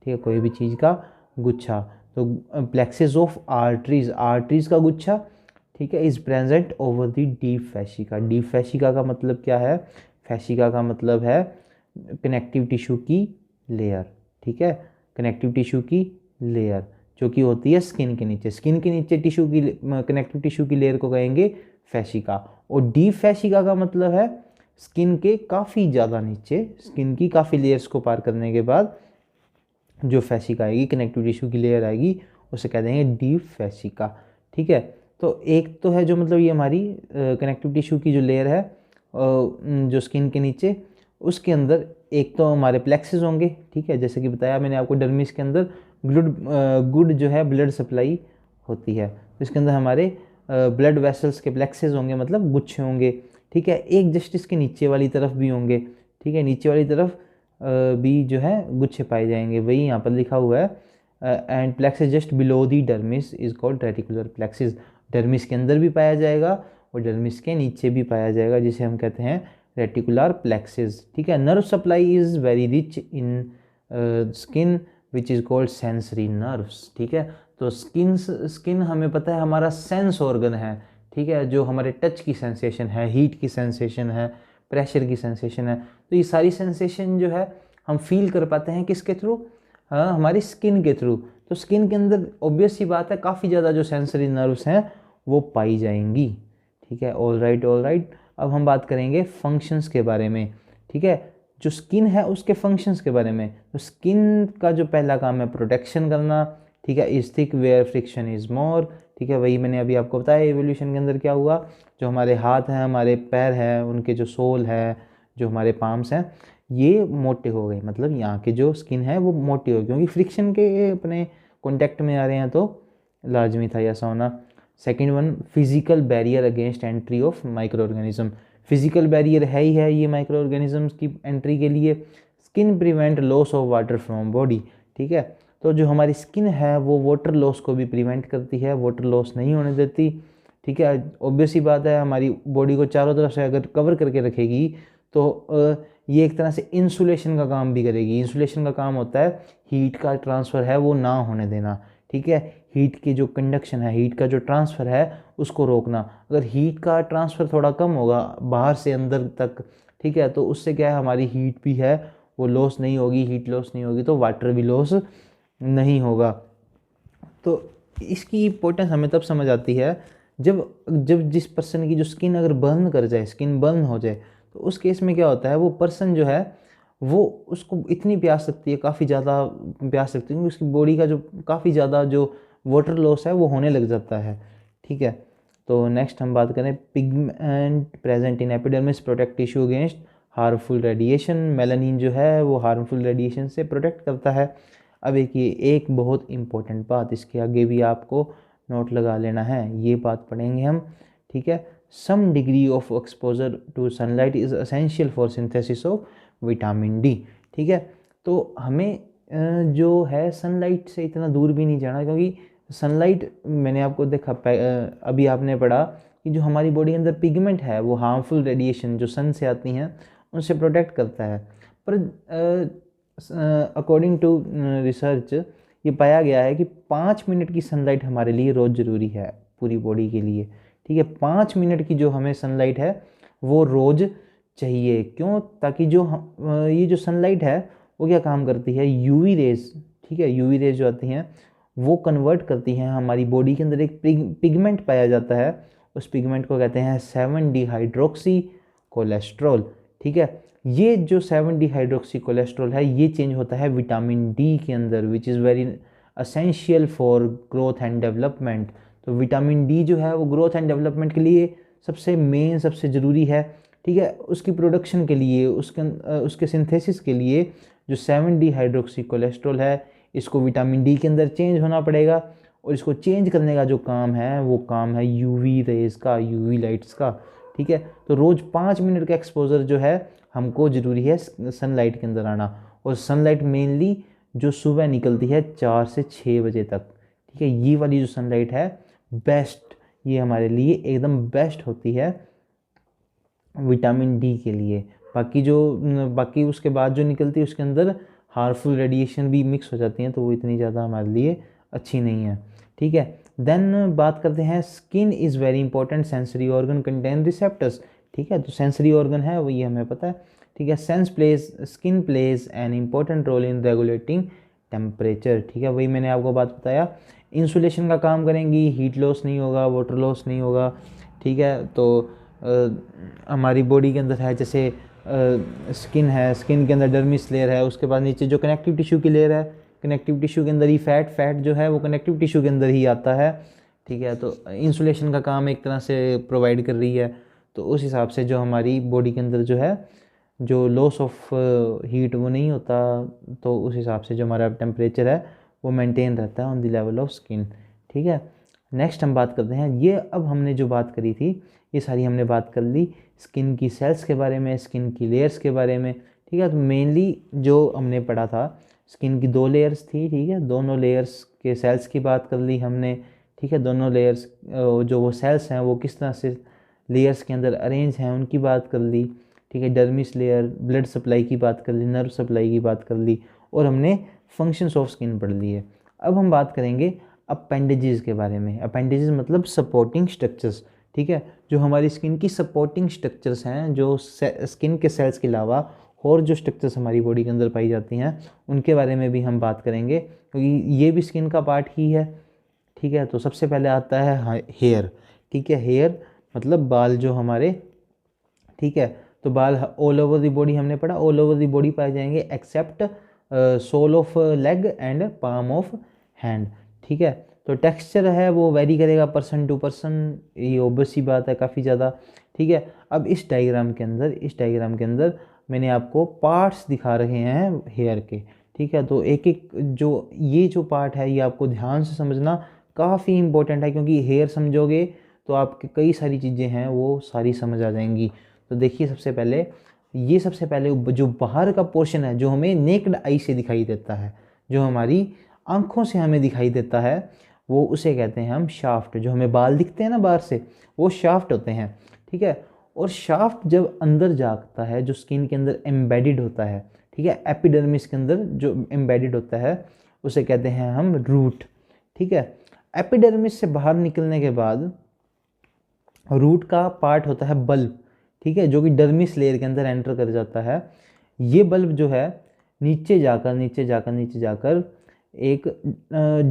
[SPEAKER 1] ठीक है, कोई भी चीज़ का गुच्छा। तो प्लेक्सिस ऑफ आर्टरीज, आर्टरीज का गुच्छा, ठीक है, is present over the deep fascia. Deep fascia का मतलब क्या है? फैशिका का मतलब है कनेक्टिव टिश्यू की लेयर, ठीक है, कनेक्टिव टिश्यू की लेयर जो कि होती है स्किन के नीचे। स्किन के नीचे टिश्यू की, कनेक्टिव टिश्यू की लेयर को कहेंगे फैशिका। और डीप फैशिका का मतलब है स्किन के काफ़ी ज़्यादा नीचे, स्किन की काफ़ी लेयर्स को पार करने के बाद जो फैशिका आएगी, कनेक्टिव टिश्यू की लेयर आएगी, उसे कह देंगे डीप फैशिका, ठीक है। तो एक तो है जो मतलब ये हमारी कनेक्टिव टिश्यू की जो लेयर है जो स्किन के नीचे, उसके अंदर एक तो हमारे प्लेक्सिस होंगे, ठीक है, जैसे कि बताया मैंने आपको, डर्मिस के अंदर गुड जो है ब्लड सप्लाई होती है, तो इसके अंदर हमारे ब्लड वेसल्स के प्लेक्सिस होंगे, मतलब गुच्छे होंगे, ठीक है। एक जस्ट इसके नीचे वाली तरफ भी होंगे, ठीक है, नीचे वाली तरफ भी जो है गुच्छे पाए जाएंगे, वही यहाँ पर लिखा हुआ है। And plexus just below the dermis is called reticular plexus. Dermis के अंदर भी पाया जाएगा और डर्मिस के नीचे भी पाया जाएगा, जिसे हम कहते हैं रेटिकुलर प्लेक्सिस, ठीक है। Nerve supply is very rich in skin which is called sensory nerves, ठीक है। तो स्किन हमें पता है हमारा सेंस ऑर्गन है, ठीक है, जो हमारे टच की सेंसेशन है, हीट की सेंसेशन है, प्रेशर की सेंसेशन है, तो ये सारी सेंसेशन जो है हम फील कर पाते हैं किसके थ्रू? हाँ, हमारी स्किन के थ्रू। तो स्किन के अंदर ऑब्वियस सी बात है काफ़ी ज़्यादा जो सेंसरी नर्व्स हैं वो पाई जाएंगी, ठीक है। All right. अब हम बात करेंगे फंक्शंस के बारे में, ठीक है, जो स्किन है उसके फंक्शंस के बारे में। तो स्किन का जो पहला काम है प्रोटेक्शन करना, ठीक है, is thick where friction is more, ठीक है, वही मैंने अभी आपको बताया एवोल्यूशन के अंदर क्या हुआ, जो हमारे हाथ हैं, हमारे पैर हैं, उनके जो सोल है, जो हमारे पाम्स हैं, ये मोटे हो गए, मतलब यहाँ के जो स्किन है वो मोटी हो गई, क्योंकि फ्रिक्शन के अपने कॉन्टैक्ट में आ रहे हैं, तो लाजमी था ऐसा होना। Second one, physical barrier against entry of micro organism. Physical barrier है ही है ये माइक्रो ऑर्गेनिजम्स की एंट्री के लिए। Skin prevent loss of water from body, ठीक है, तो जो हमारी स्किन है वो वाटर लॉस को भी प्रिवेंट करती है, वाटर लॉस नहीं होने देती, ठीक है। ऑब्वियस ही बात है, हमारी बॉडी को चारों तरफ से अगर कवर करके रखेगी तो ये एक तरह से इंसुलेशन का काम भी करेगी। इंसुलेशन का काम होता है हीट का ट्रांसफ़र है वो ना होने देना, ठीक है, हीट की जो कंडक्शन है, हीट का जो ट्रांसफ़र है उसको रोकना। अगर हीट का ट्रांसफ़र थोड़ा कम होगा बाहर से अंदर तक, ठीक है, तो उससे क्या है हमारी हीट भी है वो लॉस नहीं होगी, हीट लॉस नहीं होगी, तो वाटर भी लॉस नहीं होगा। तो इसकी इम्पोर्टेंस हमें तब समझ आती है जब जिस पर्सन की जो स्किन अगर बर्न कर जाए, स्किन बर्न हो जाए, तो उस केस में क्या होता है, वो पर्सन जो है वो उसको इतनी प्यास लगती है, काफ़ी ज़्यादा प्यास लगती है, क्योंकि उसकी बॉडी का जो काफ़ी ज़्यादा जो वाटर लॉस है वो होने लग जाता है, ठीक है। तो नेक्स्ट हम बात करें pigment present in epidermis protect tissue against harmful radiation. Melanin जो है वो हार्मफुल रेडिएशन से प्रोटेक्ट करता है। अब एक बहुत इंपॉर्टेंट बात, इसके आगे भी आपको नोट लगा लेना है, ये बात पढ़ेंगे हम, ठीक है। Some degree of exposure to sunlight is essential for synthesis of vitamin D, ठीक है। तो हमें जो है सनलाइट से इतना दूर भी नहीं जाना, क्योंकि सनलाइट मैंने आपको देखा अभी आपने पढ़ा कि जो हमारी बॉडी के अंदर पिगमेंट है वो हार्मफुल रेडिएशन जो सन से आती हैं उनसे प्रोटेक्ट करता है। पर अकॉर्डिंग टू रिसर्च ये पाया गया है कि 5 मिनट की सनलाइट हमारे लिए रोज़ ज़रूरी है पूरी बॉडी के लिए, ठीक है। 5 मिनट की जो हमें सनलाइट है वो रोज़ चाहिए। क्यों? ताकि जो ये जो सनलाइट है वो क्या काम करती है, यूवी रेज, ठीक है। यूवी रेज जो आती हैं वो कन्वर्ट करती हैं हमारी बॉडी के अंदर एक पिगमेंट पाया जाता है, उस पिगमेंट को कहते हैं 7-डिहाइड्रोक्सी कोलेस्ट्रॉल, ठीक है। ये जो 7-डिहाइड्रोक्सी कोलेस्ट्रॉल है ये चेंज होता है विटामिन डी के अंदर, which is very essential for growth and development. तो विटामिन डी जो है वो ग्रोथ एंड डेवलपमेंट के लिए सबसे मेन, सबसे ज़रूरी है, ठीक है। उसकी प्रोडक्शन के लिए, उसके सिंथेसिस के लिए जो 7-डिहाइड्रोक्सी कोलेस्ट्रॉल है इसको विटामिन डी के अंदर चेंज होना पड़ेगा, और इसको चेंज करने का जो काम है वो काम है यूवी रेज का, यूवी लाइट्स का, ठीक है। तो रोज़ 5 मिनट का एक्सपोजर जो है हमको ज़रूरी है सनलाइट के अंदर आना, और सनलाइट मेनली जो सुबह निकलती है 4 से 6 बजे तक, ठीक है। ये वाली जो सनलाइट है बेस्ट, ये हमारे लिए एकदम बेस्ट होती है विटामिन डी के लिए। बाकी उसके बाद जो निकलती है उसके अंदर हार्मफुल रेडिएशन भी मिक्स हो जाती हैं, तो वो इतनी ज़्यादा हमारे लिए अच्छी नहीं है, ठीक है। देन बात करते हैं skin is very important sensory organ contain receptors, ठीक है। तो सेंसरी ऑर्गन है वो, ये हमें पता है, ठीक है। Skin plays an important role in regulating temperature, ठीक है। वही मैंने आपको बात बताया, इंसुलेशन का काम करेंगी, हीट लॉस नहीं होगा, वाटर लॉस नहीं होगा, ठीक है। तो हमारी बॉडी के अंदर है जैसे स्किन है, स्किन के अंदर डर्मिस लेयर है, उसके बाद नीचे जो कनेक्टिव टिश्यू की लेयर है, कनेक्टिव टिश्यू के अंदर ही फैट जो है वो कनेक्टिव टिश्यू के अंदर ही आता है, ठीक है। तो इंसुलेशन का काम एक तरह से प्रोवाइड कर रही है। तो उस हिसाब से जो हमारी बॉडी के अंदर जो है जो लॉस ऑफ हीट वो नहीं होता, तो उस हिसाब से जो हमारा टेम्परेचर है वो मेंटेन रहता है on the level of skin, ठीक है। नेक्स्ट हम बात करते हैं, ये अब हमने जो बात करी थी ये सारी हमने बात कर ली स्किन की सेल्स के बारे में, स्किन की लेयर्स के बारे में, ठीक है। तो मेनली जो हमने पढ़ा था स्किन की 2 लेयर्स थी, ठीक है। दोनों लेयर्स के सेल्स की बात कर ली हमने, ठीक है। दोनों लेयर्स जो वो सेल्स हैं वो किस तरह से लेयर्स के अंदर अरेंज हैं उनकी बात कर ली, ठीक है। डर्मिस लेयर, ब्लड सप्लाई की बात कर ली, नर्व सप्लाई की बात कर ली, और हमने फंक्शंस ऑफ स्किन पढ़ ली है। अब हम बात करेंगे अपेंडेजेस के बारे में। अपेंडेजेस मतलब सपोर्टिंग स्ट्रक्चर्स, ठीक है। जो हमारी स्किन की सपोर्टिंग स्ट्रक्चर्स हैं, जो स्किन के सेल्स के अलावा और जो स्ट्रक्चर्स हमारी बॉडी के अंदर पाई जाती हैं उनके बारे में भी हम बात करेंगे, क्योंकि ये भी स्किन का पार्ट ही है, ठीक है। तो सबसे पहले आता है हेयर, ठीक है। हेयर मतलब बाल जो हमारे, ठीक है। तो बाल ऑल ओवर द बॉडी हमने पढ़ा, ऑल ओवर द बॉडी पाए जाएंगे except sole of leg and palm of hand, ठीक है। तो टेक्सचर है वो वेरी करेगा पर्सन टू पर्सन, ये ऑब्वियस सी बात है काफ़ी ज़्यादा, ठीक है। अब इस डायग्राम के अंदर मैंने आपको पार्ट्स दिखा रहे हैं हेयर के, ठीक है। तो एक एक ये जो पार्ट है ये आपको ध्यान से समझना काफ़ी इंपॉर्टेंट है, क्योंकि हेयर समझोगे तो आपके कई सारी चीज़ें हैं वो सारी समझ आ जाएंगी। तो देखिए सबसे पहले जो बाहर का पोर्शन है जो हमें नेक्ड आई से दिखाई देता है, जो हमारी आँखों से हमें दिखाई देता है, वो उसे कहते हैं हम शाफ्ट। जो हमें बाल दिखते हैं ना बाहर से, वो शाफ्ट होते हैं, ठीक है। और शाफ्ट जब अंदर जाता है, जो स्किन के अंदर एम्बेडेड होता है, ठीक है, एपिडर्मिस के अंदर जो एम्बेडेड होता है उसे कहते हैं हम रूट, ठीक है। एपिडर्मिस से बाहर निकलने के बाद रूट का पार्ट होता है बल्ब, ठीक है, जो कि डर्मिस लेयर के अंदर एंटर कर जाता है। ये बल्ब जो है नीचे जाकर एक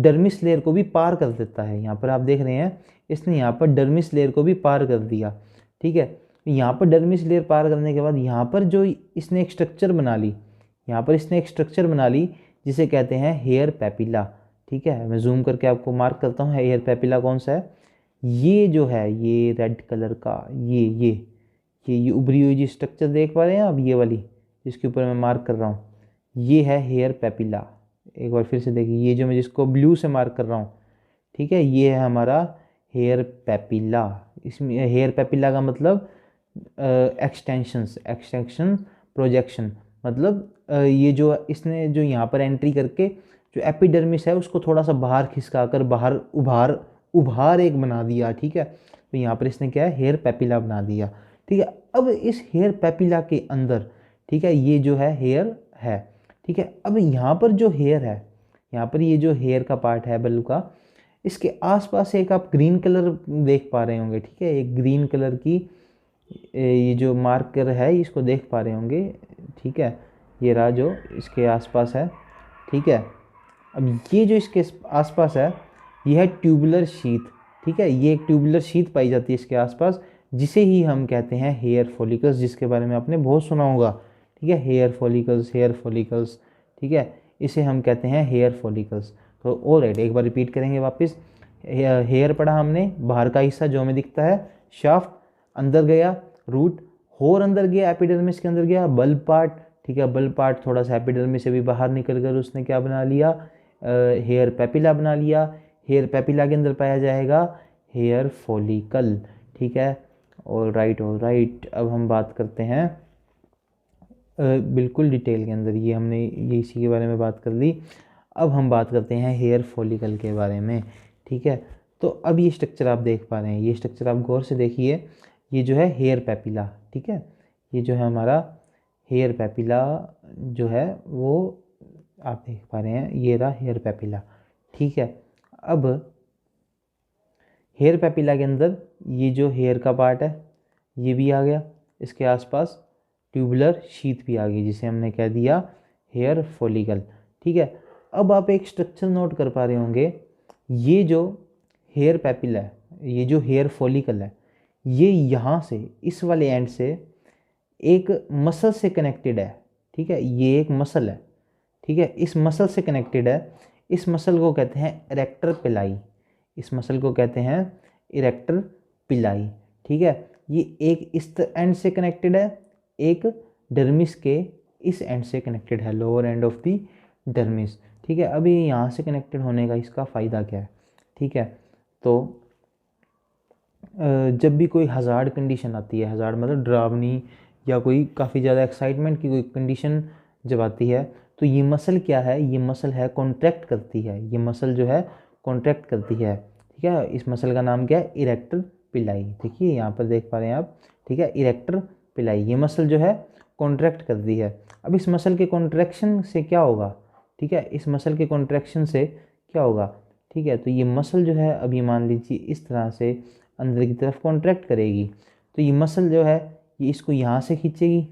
[SPEAKER 1] डर्मिस लेयर को भी पार कर देता है। यहाँ पर आप देख रहे हैं इसने यहाँ पर डर्मिस लेयर को भी पार कर दिया, ठीक है। यहाँ पर डर्मिस लेयर पार करने के बाद यहाँ पर जो इसने एक स्ट्रक्चर बना ली, जिसे कहते हैं हेयर पेपिला, ठीक है। मैं जूम करके आपको मार्क करता हूँ हेयर पेपिला कौन सा है, ये जो है ये रेड कलर का ये उभरी हुई जो स्ट्रक्चर देख पा रहे हैं आप, ये वाली जिसके ऊपर मैं मार्क कर रहा हूँ, ये है हेयर पेपिला। एक बार फिर से देखिए, ये जो मैं जिसको ब्लू से मार्क कर रहा हूँ, ठीक है, ये है हमारा हेयर पेपिला। इसमें हेयर पेपिला का मतलब एक्सटेंशन प्रोजेक्शन, मतलब ये जो इसने जो यहाँ पर एंट्री करके जो एपिडर्मिस है उसको थोड़ा सा बाहर खिसका कर बाहर उभार एक बना दिया, ठीक है। तो यहाँ पर इसने क्या है, हेयर पेपिला बना दिया, ठीक है। अब इस हेयर पेपिला के अंदर, ठीक है, ये जो है हेयर है, ठीक है। अब यहाँ पर जो हेयर है, यहाँ पर ये जो हेयर का पार्ट है बल्ब का, इसके आसपास एक आप ग्रीन कलर देख पा रहे होंगे, ठीक है। एक ग्रीन कलर की ये जो मार्कर है इसको देख पा रहे होंगे, ठीक है। ये रहा जो इसके आसपास है, ठीक है। अब ये जो इसके आसपास है ये है ट्यूबुलर शीथ, ठीक है। ये एक ट्यूबुलर शीथ पाई जाती है इसके आसपास, जिसे ही हम कहते हैं हेयर फॉलिकल्स, जिसके बारे में आपने बहुत सुना होगा, ठीक है। हेयर फॉलिकल्स, ठीक है, इसे हम कहते हैं हेयर फॉलिकल्स। तो ऑलराइट, एक बार रिपीट करेंगे वापस। हेयर पढ़ा हमने, बाहर का हिस्सा जो हमें दिखता है, शाफ्ट, अंदर गया रूट, होर अंदर गया, एपिडर्मिस के अंदर गया, बल्ब पार्ट, ठीक है। बल्ब पार्ट थोड़ा सा एपिडर्मिस से भी बाहर निकल कर उसने क्या बना लिया, हेयर पेपिला बना लिया। हेयर पेपिला के अंदर पाया जाएगा हेयर फॉलिकल, ठीक है। ऑलराइट, अब हम बात करते हैं बिल्कुल डिटेल के अंदर, ये हमने ये इसी के बारे में बात कर ली। अब हम बात करते हैं हेयर फॉलिकल के बारे में, ठीक है। तो अब ये स्ट्रक्चर आप देख पा रहे हैं, ये स्ट्रक्चर आप गौर से देखिए, ये जो है हेयर पेपिला, ठीक है। ये जो है हमारा हेयर पेपिला जो है वो आप देख पा रहे हैं, ये रहा हेयर पेपिला, ठीक है। अब हेयर पेपिला के अंदर ये जो हेयर का पार्ट है ये भी आ गया, इसके आसपास ट्यूबुलर शीथ भी आ गई, जिसे हमने कह दिया हेयर फॉलिकल, ठीक है। अब आप एक स्ट्रक्चर नोट कर पा रहे होंगे, ये जो हेयर पेपिला है, ये जो हेयर फॉलिकल है, ये यहाँ से इस वाले एंड से एक मसल से कनेक्टेड है, ठीक है। ये एक मसल है, ठीक है, इस मसल से कनेक्टेड है। इस मसल को कहते हैं इरेक्टर पिलाई, इस मसल को कहते हैं इरेक्टर पिलाई, ठीक है। ये एक इस एंड से कनेक्टेड है, एक डर्मिस के इस एंड से कनेक्टेड है, lower and of the dermis, ठीक है। अभी यहाँ से कनेक्टेड होने का इसका फ़ायदा क्या है, ठीक है। तो जब भी कोई हज़ार्ड कंडीशन आती है, हज़ार्ड मतलब डरावनी या कोई काफ़ी ज़्यादा एक्साइटमेंट की कोई कंडीशन जब आती है, तो ये मसल क्या है, ये मसल है कॉन्ट्रैक्ट करती है, ये मसल जो है कॉन्ट्रैक्ट करती है, ठीक है। इस मसल का नाम क्या है, इरेक्टर पिलाई, देखिए यहाँ पर देख पा रहे हैं आप, ठीक है। इरेक्टर पिलाई, ये मसल जो है कॉन्ट्रैक्ट करती है। अब इस मसल के कॉन्ट्रैक्शन से क्या होगा, ठीक है, इस मसल के कॉन्ट्रैक्शन से क्या होगा, ठीक है। तो ये मसल जो है अभी मान लीजिए इस तरह से अंदर की तरफ कॉन्ट्रैक्ट करेगी, तो ये मसल जो है ये इसको यहाँ से खींचेगी,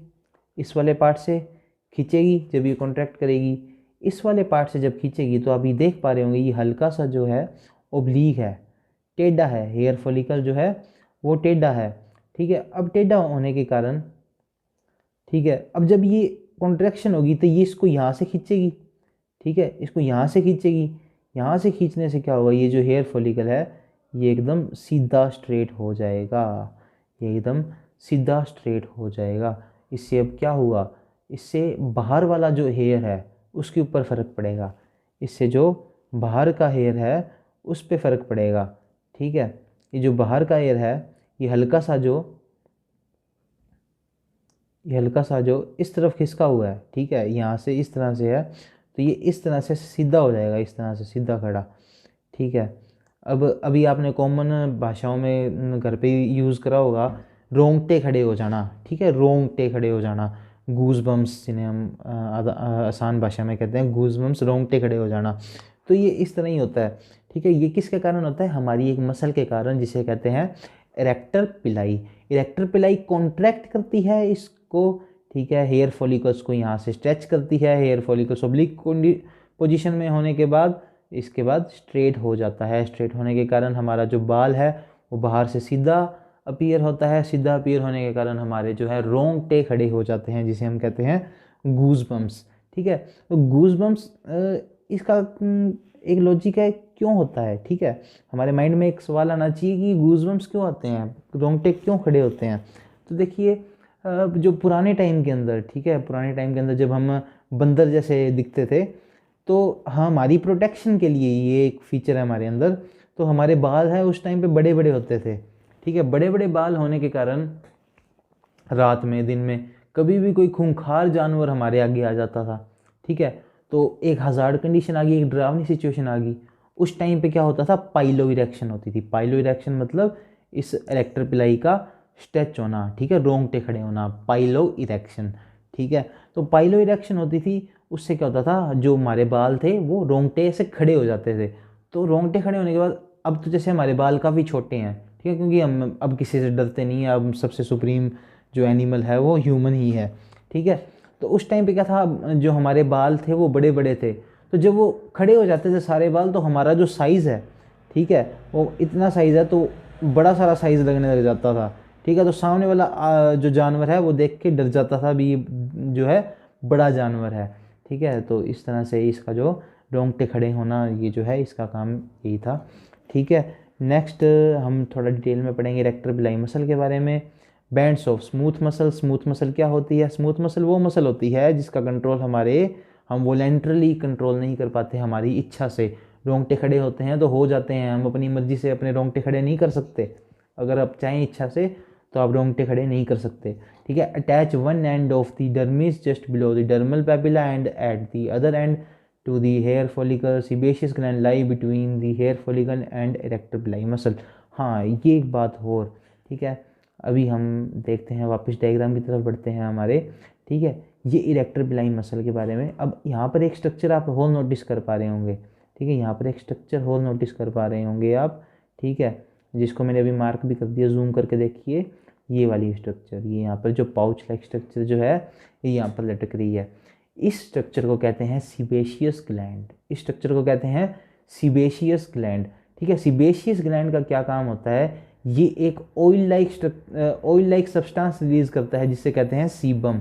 [SPEAKER 1] इस वाले पार्ट से खींचेगी जब ये कॉन्ट्रैक्ट करेगी, इस वाले पार्ट से जब खींचेगी तो अभी देख पा रहे होंगे ये हल्का सा जो है ओब्लीक है, टेढ़ा है, हेयर फॉलिकल जो है वो टेढ़ा है, ठीक है। अब टेढ़ा होने के कारण, ठीक है, अब जब ये कॉन्ट्रैक्शन होगी तो ये इसको यहाँ से खींचेगी, ठीक है, इसको यहाँ से खींचेगी। यहाँ से खींचने से क्या होगा, ये जो हेयर फॉलिकल है ये एकदम सीधा स्ट्रेट हो जाएगा, ये एकदम सीधा स्ट्रेट हो जाएगा। इससे अब क्या हुआ, इससे बाहर वाला जो हेयर है उसके ऊपर फ़र्क पड़ेगा, इससे जो बाहर का हेयर है उस पे फ़र्क पड़ेगा, ठीक है। ये जो बाहर का हेयर है ये हल्का सा जो इस तरफ खिसका हुआ है, ठीक है, यहाँ से इस तरह से है, तो ये इस तरह से सीधा हो जाएगा, इस तरह से सीधा खड़ा, ठीक है। अब अभी आपने कॉमन भाषाओं में घर पे यूज़ करा होगा, रोंगटे खड़े हो जाना, ठीक है, रोंगटे खड़े हो जाना, गूज बम्स जिन्हें हम आसान भाषा में कहते हैं, गूज बम्स, रोंगटे खड़े हो जाना। तो ये इस तरह ही होता है, ठीक है। ये किसके कारण होता है, हमारी एक मसल के कारण, जिसे कहते हैं इरेक्टर पिलाई। इरेक्टर पिलाई कॉन्ट्रैक्ट करती है इसको, ठीक है, हेयर फॉलिकल्स को यहाँ से स्ट्रेच करती है, हेयर फॉलिकल्स ओब्लिक पोजीशन में होने के बाद इसके बाद स्ट्रेट हो जाता है। स्ट्रेट होने के कारण हमारा जो बाल है वो बाहर से सीधा अपीयर होता है, सीधा अपीयर होने के कारण हमारे जो है रोंगटे खड़े हो जाते हैं, जिसे हम कहते हैं गूज बम्स, ठीक है। तो गूज बम्स इसका एक लॉजिक है क्यों होता है, ठीक है। हमारे माइंड में एक सवाल आना चाहिए कि गूज़बम्प्स क्यों आते हैं, रोंगटे क्यों खड़े होते हैं। तो देखिए जो पुराने टाइम के अंदर, ठीक है, पुराने टाइम के अंदर जब हम बंदर जैसे दिखते थे, तो हमारी प्रोटेक्शन के लिए ये एक फीचर है हमारे अंदर। तो हमारे बाल है उस टाइम पे बड़े बड़े होते थे, ठीक है। बड़े बड़े बाल होने के कारण रात में, दिन में कभी भी कोई खूंखार जानवर हमारे आगे आ जाता था, ठीक है, तो एक हज़ार्ड कंडीशन आ गई, एक डरावनी सिचुएशन आ गई। उस टाइम पे क्या होता था, पाइलो इरेक्शन होती थी। पाइलो इरेक्शन मतलब इस इरेक्टर पिलाई का स्ट्रेच होना, ठीक है, रोंगटे खड़े होना, पाइलो इरेक्शन, ठीक है। तो पाइलो इरेक्शन होती थी, उससे क्या होता था, जो हमारे बाल थे वो रोंगटे से खड़े हो जाते थे। तो रोंगटे खड़े होने के बाद अब तो जैसे हमारे बाल काफ़ी छोटे हैं, ठीक है, क्योंकि हम अब किसी से डरते नहीं हैं, अब सबसे सुप्रीम जो एनिमल है वो ह्यूमन ही है, ठीक है। तो उस टाइम पे क्या था, जो हमारे बाल थे वो बड़े बड़े थे, तो जब वो खड़े हो जाते थे सारे बाल, तो हमारा जो साइज़ है, ठीक है, वो इतना साइज़ है तो बड़ा सारा साइज़ लगने लग जाता था, ठीक है। तो सामने वाला जो जानवर है वो देख के डर जाता था भी, ये जो है बड़ा जानवर है, ठीक है। तो इस तरह से इसका जो रोंगटे खड़े होना, ये जो है इसका काम यही था, ठीक है। नेक्स्ट हम थोड़ा डिटेल में पढ़ेंगे इरेक्टर पिलाई मसल के बारे में। Bands of smooth muscle. Smooth muscle क्या होती है, स्मूथ मसल वो मसल होती है जिसका कंट्रोल हम वॉलेंट्रली कंट्रोल नहीं कर पाते, हमारी इच्छा से। रोंगटे खड़े होते हैं तो हो जाते हैं, हम अपनी मर्जी से अपने रोंगटे खड़े नहीं कर सकते। अगर आप चाहें इच्छा से तो आप रोंगटे खड़े नहीं कर सकते, ठीक है। Attach one end of the dermis just below the dermal papilla and at the other end to the hair follicle. Sebaceous gland lie between the hair follicle and erector pili muscle. हाँ, ये एक बात और, ठीक है। अभी हम देखते हैं, वापस डायग्राम की तरफ बढ़ते हैं हमारे, ठीक है। ये इरेक्टर पिलाई मसल के बारे में। अब यहाँ पर एक स्ट्रक्चर आप होल नोटिस कर पा रहे होंगे, ठीक है, यहाँ पर एक स्ट्रक्चर होल नोटिस कर पा रहे होंगे आप, ठीक है, जिसको मैंने अभी मार्क भी कर दिया, जूम करके देखिए। ये वाली स्ट्रक्चर, ये यहाँ पर जो पाउच लाइक स्ट्रक्चर जो है ये यहाँ पर लटक रही है, इस स्ट्रक्चर को कहते हैं सीबेशियस ग्लैंड। इस स्ट्रक्चर को कहते हैं सीबेशियस ग्लैंड, ठीक है। सीबेशियस ग्लैंड का क्या काम होता है, ये एक ऑयल लाइक सब्सटेंस रिलीज करता है जिसे कहते हैं सीबम,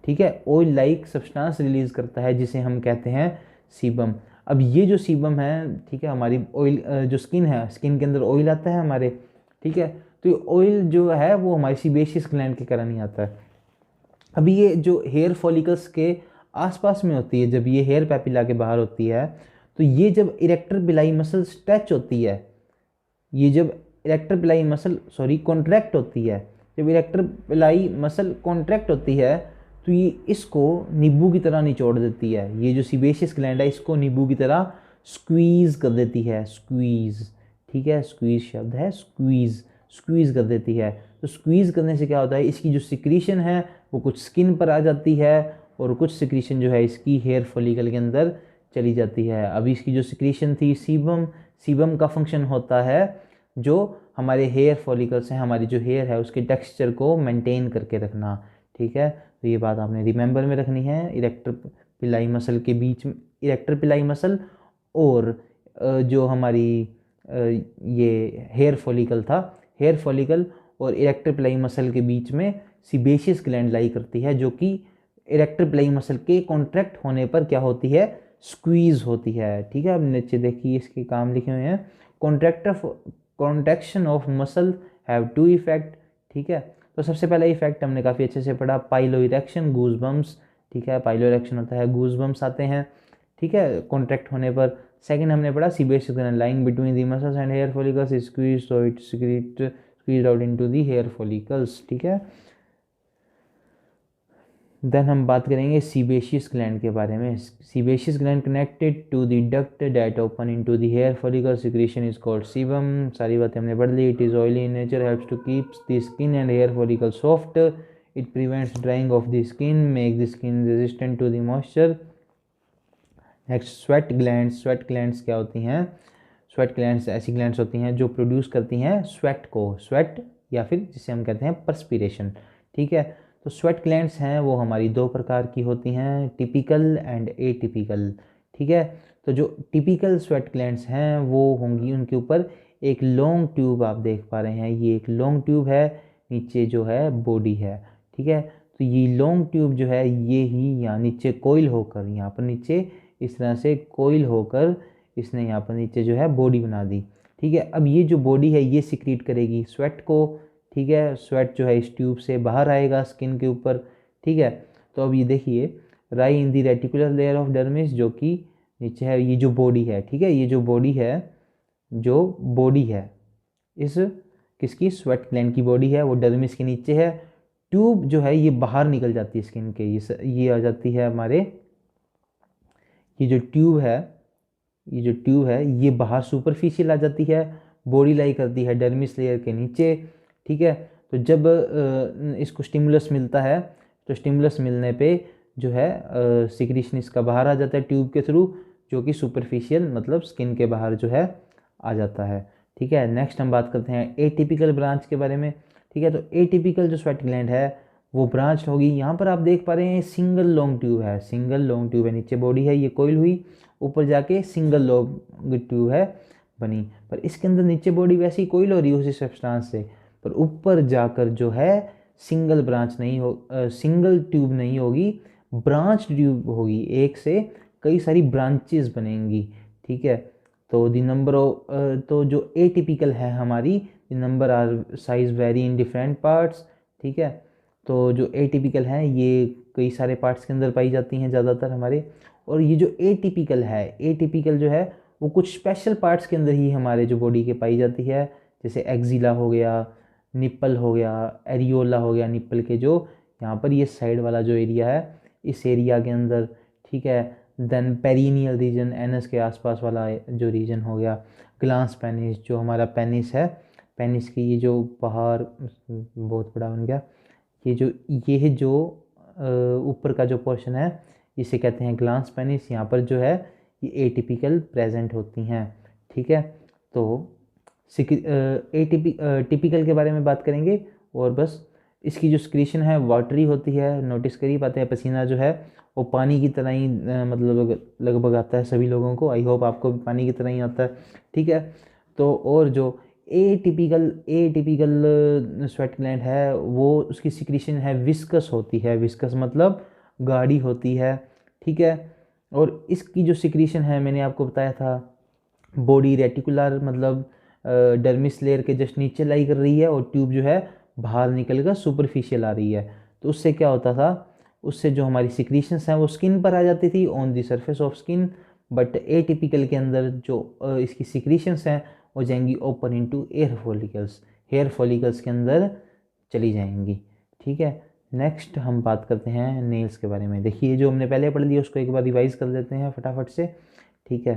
[SPEAKER 1] ठीक है। ऑयल लाइक सब्सटेंस रिलीज करता है जिसे हम कहते हैं सीबम। अब ये जो सीबम है, ठीक है, हमारी ऑयल जो स्किन है, स्किन के अंदर ऑयल आता है हमारे, ठीक है। तो ये ऑयल जो है वो हमारी सीबेशियस ग्लैंड के कारण ही आता है। अभी ये जो हेयर फॉलिकल्स के आसपास में होती है, जब ये हेयर पेपिला के बाहर होती है, तो ये जब इरेक्टर पिलाई मसल स्ट्रेच होती है, ये जब इरेक्टर पिलाई मसल कॉन्ट्रैक्ट होती है, जब इरेक्टर पिलाई मसल कॉन्ट्रैक्ट होती है तो ये इसको नींबू की तरह निचोड़ देती है। ये जो सीबेशियस ग्लैंड है इसको नींबू की तरह स्क्वीज कर देती है, स्क्वीज, ठीक है, स्क्वीज शब्द है, स्क्वीज, स्क्वीज कर देती है। तो स्क्वीज करने से क्या होता है, इसकी जो सिक्रीशन है वो कुछ स्किन पर आ जाती है और कुछ सिक्रीशन जो है इसकी हेयर फॉलिकल के अंदर चली जाती है। अभी इसकी जो सिक्रीशन थी सीबम, सीबम का फंक्शन होता है जो हमारे हेयर फॉलिकल्स हैं, हमारी जो हेयर है उसके टेक्सचर को मेंटेन करके रखना, ठीक है। तो ये बात आपने रिमेंबर में रखनी है। इरेक्टर पिलाई मसल के बीच में, इरेक्टर पिलाई मसल और जो हमारी ये हेयर फॉलिकल था, हेयर फॉलिकल और इरेक्टर पिलाई मसल के बीच में सीबेशियस ग्लैंड लाई करती है, जो कि इरेक्टर पिलाई मसल के कॉन्ट्रैक्ट होने पर क्या होती है, स्क्वीज होती है, ठीक है। अब नीचे देखिए इसके काम लिखे हुए हैं। Contraction of muscle have two effect, ठीक है। तो सबसे पहला इफेक्ट हमने काफ़ी अच्छे से पढ़ा, पाइलो इरेक्शन, गूजबम्स, ठीक है, पाइलो इरेक्शन होता है, गूजबम्स आते हैं, ठीक है, कॉन्ट्रैक्ट होने पर। सेकंड हमने पढ़ा sebaceous gland lying between the muscles and hair follicles is squeeze so it squeeze out into the hair follicles, ठीक है। देन हम बात करेंगे सीबेशियस ग्लैंड के बारे में। Sebaceous gland connected to the duct that open into the hair follicle, secretion is called sebum. सारी बातें हमने पढ़ ली। It is oily in nature, helps to keeps the skin and hair follicle soft, it prevents drying of the skin, make the skin resistant to the moisture. Next sweat glands. Sweat glands क्या होती हैं, sweat glands ऐसी glands होती हैं जो produce करती हैं sweat को, स्वेट या फिर जिसे हम कहते हैं परस्पिरेशन, ठीक है। तो स्वेट ग्लैंड्स हैं वो हमारी दो प्रकार की होती हैं, टिपिकल एंड एटिपिकल, ठीक है। तो जो टिपिकल स्वेट ग्लैंड्स हैं वो होंगी, उनके ऊपर एक लॉन्ग ट्यूब आप देख पा रहे हैं, ये एक लॉन्ग ट्यूब है, नीचे जो है बॉडी है, ठीक है। तो ये लॉन्ग ट्यूब जो है ये ही यहाँ नीचे कोइल होकर, यहाँ पर नीचे इस तरह से कोइल होकर इसने यहाँ पर नीचे जो है बॉडी बना दी। ठीक है, अब ये जो बॉडी है ये सिक्रीट करेगी स्वेट को। ठीक है, स्वेट जो है इस ट्यूब से बाहर आएगा स्किन के ऊपर। ठीक है, तो अब ये देखिए राई इन दी रेटिकुलर लेयर ऑफ डर्मिस, जो कि नीचे है, ये जो बॉडी है। ठीक है, ये जो बॉडी है इस किसकी, स्वेट ग्लैंड की बॉडी है, वो डर्मिस के नीचे है। ट्यूब जो है ये बाहर निकल जाती है स्किन के, ये आ जाती है हमारे, ये जो ट्यूब है ये बाहर सुपरफिशियल आ जाती है, बॉडी लाई करती है डर्मिस लेयर के नीचे। ठीक है, तो जब इसको स्टिमुलस मिलता है तो स्टिमुलस मिलने पे जो है सिक्रीशन इसका बाहर आ जाता है ट्यूब के थ्रू, जो कि सुपरफिशियल मतलब स्किन के बाहर जो है आ जाता है। ठीक है, नेक्स्ट हम बात करते हैं एटिपिकल ब्रांच के बारे में। ठीक है, तो एटिपिकल जो स्वेट ग्लैंड है वो ब्रांच होगी। यहाँ पर आप देख पा रहे हैं सिंगल लॉन्ग ट्यूब है, नीचे बॉडी है ये कोइल हुई, ऊपर जाके सिंगल लॉन्ग ट्यूब है बनी, पर इसके अंदर नीचे बॉडी वैसी कोइल हो रही है उसी सब्सटेंस से, पर ऊपर जाकर जो है सिंगल ट्यूब नहीं होगी, ब्रांच ट्यूब होगी, एक से कई सारी ब्रांचेस बनेंगी। ठीक है, तो तो जो एटिपिकल है हमारी, the number or size vary in different parts. ठीक है, तो जो एटिपिकल हैं ये कई सारे पार्ट्स के अंदर पाई जाती हैं ज़्यादातर हमारे, और ये जो एटिपिकल जो है वो कुछ स्पेशल पार्ट्स के अंदर ही हमारे जो बॉडी के पाई जाती है, जैसे एक्जिला हो गया, निप्पल हो गया, एरियोला हो गया, निप्पल के जो यहाँ पर ये साइड वाला जो एरिया है इस एरिया के अंदर। ठीक है, देन पेरिनियल रीजन, एनस के आसपास वाला जो रीजन हो गया, ग्लांस पेनिस, जो हमारा पेनिस है, पेनिस की ये जो बाहर बहुत बड़ा बन गया, ये जो ऊपर का जो पोर्शन है इसे कहते हैं ग्लांस पेनिस। यहाँ पर जो है ये एटिपिकल प्रेजेंट होती हैं। ठीक है, तो टिपिकल के बारे में बात करेंगे, और बस इसकी जो सिक्रीशन है वाटरी होती है। नोटिस कर ही पाते हैं पसीना जो है वो पानी की तरह ही मतलब लगभग आता है सभी लोगों को, आई होप आपको भी पानी की तरह ही आता है। ठीक है, तो और जो एटिपिकल स्वेट ग्लैंड है वो उसकी सिक्रीशन है विस्कस होती है, विस्कस मतलब गाढ़ी होती है। ठीक है, और इसकी जो सिक्रीशन है मैंने आपको बताया था बॉडी रेटिकुलर मतलब डर्मिस लेयर के जस्ट नीचे लाई कर रही है, और ट्यूब जो है बाहर निकल कर सुपरफिशियल आ रही है। तो उससे क्या होता था, उससे जो हमारी सिक्रीशंस हैं वो स्किन पर आ जाती थी on the surface of skin, but atypical के अंदर जो इसकी सिक्रीशंस हैं वो जाएंगी ओपन इनटू हेयर फॉलिकल्स के अंदर चली जाएंगी। ठीक है, नेक्स्ट हम बात करते हैं नेल्स के बारे में। देखिए जो हमने पहले पढ़ लिया उसको एक बार रिवाइज कर लेते हैं फटाफट से। ठीक है,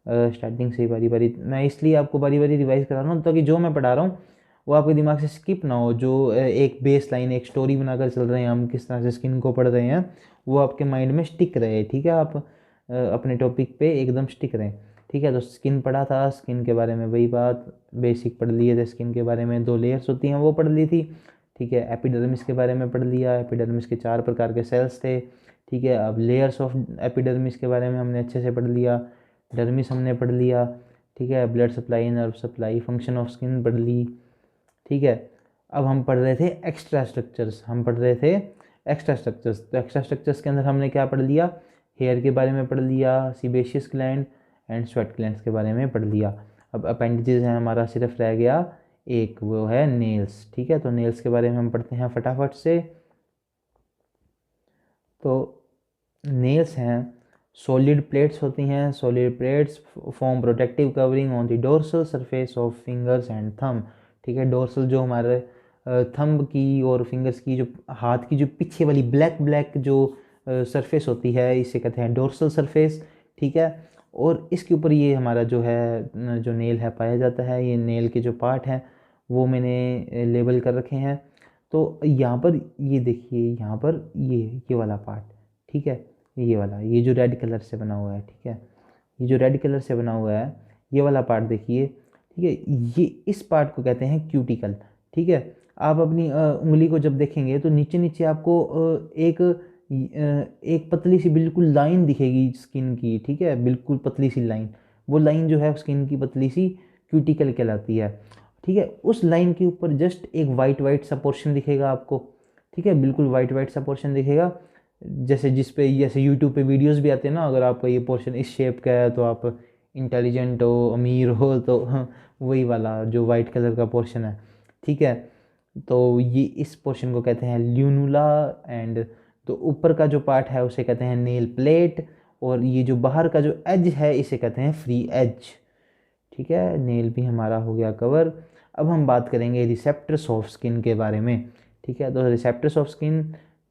[SPEAKER 1] स्टार्टिंग से ही बारी मैं इसलिए आपको बारी रिवाइज करा रहा हूँ ताकि जो मैं पढ़ा रहा हूँ वो आपके दिमाग से स्किप ना हो। जो एक बेस लाइन, एक स्टोरी बनाकर चल रहे हैं हम, किस तरह से स्किन को पढ़ रहे हैं, वो आपके माइंड में स्टिक रहे। ठीक है, आप अपने टॉपिक पे एकदम स्टिक रहें। ठीक है, तो स्किन पढ़ा था, स्किन के बारे में वही बात बेसिक पढ़ लिए थे। स्किन के बारे में 2 लेयर्स होती हैं वो पढ़ ली थी। ठीक है, एपिडर्मिस के बारे में पढ़ लिया, एपिडर्मिस के 4 प्रकार के सेल्स थे। ठीक है, अब लेयर्स ऑफ एपिडर्मिस के बारे में हमने अच्छे से पढ़ लिया, डर्मिस हमने पढ़ लिया। ठीक है, blood supply, nerve supply, function of skin पढ़ ली। ठीक है, अब हम पढ़ रहे थे एक्स्ट्रा स्ट्रक्चर्स, तो एक्स्ट्रा स्ट्रक्चर्स के अंदर हमने क्या पढ़ लिया, हेयर के बारे में पढ़ लिया, sebaceous gland and sweat glands के बारे में पढ़ लिया। अब अपेंडिजेस है हमारा, सिर्फ रह गया एक, वो है नेल्स। ठीक है, तो नेल्स के बारे में हम पढ़ते हैं फटाफट से। तो नेल्स हैं सॉलिड प्लेट्स होती हैं, solid plates form protective covering on the dorsal surface of fingers and thumb. ठीक है, डोर्सल जो हमारे थंब की और फिंगर्स की, जो हाथ की जो पीछे वाली ब्लैक जो सरफेस होती है इसे कहते हैं डोर्सल सरफेस। ठीक है, और इसके ऊपर ये हमारा जो है जो नेल है पाया जाता है। ये नेल के जो पार्ट हैं वो मैंने लेबल कर रखे हैं। तो यहाँ पर ये देखिए, यहाँ पर ये वाला पार्ट, ठीक है, ये वाला, ये जो रेड कलर से बना हुआ है। ठीक है, ये जो रेड कलर से बना हुआ है ये वाला पार्ट देखिए। ठीक है, ये इस पार्ट को कहते हैं क्यूटिकल। ठीक है, आप अपनी उंगली को जब देखेंगे तो नीचे नीचे आपको एक पतली सी बिल्कुल लाइन दिखेगी स्किन की। ठीक है, बिल्कुल पतली सी लाइन, वो लाइन जो है स्किन की पतली सी क्यूटिकल कहलाती है। ठीक है, उस लाइन के ऊपर जस्ट एक वाइट सा पोर्शन दिखेगा आपको। ठीक है, बिल्कुल वाइट सा पोर्शन दिखेगा, जैसे यूट्यूब पे वीडियोस भी आते हैं ना, अगर आपका ये पोर्शन इस शेप का है तो आप इंटेलिजेंट हो, अमीर हो, तो वही वाला जो वाइट कलर का पोर्शन है, ठीक है। तो ये इस पोर्शन को कहते हैं ल्यूनुला, एंड तो ऊपर का जो पार्ट है उसे कहते हैं नेल प्लेट, और ये जो बाहर का जो एज है इसे कहते हैं फ्री एज, ठीक है। नेल भी हमारा हो गया कवर। अब हम बात करेंगे रिसेप्टर्स ऑफ स्किन के बारे में, ठीक है। तो रिसेप्टर्स ऑफ स्किन,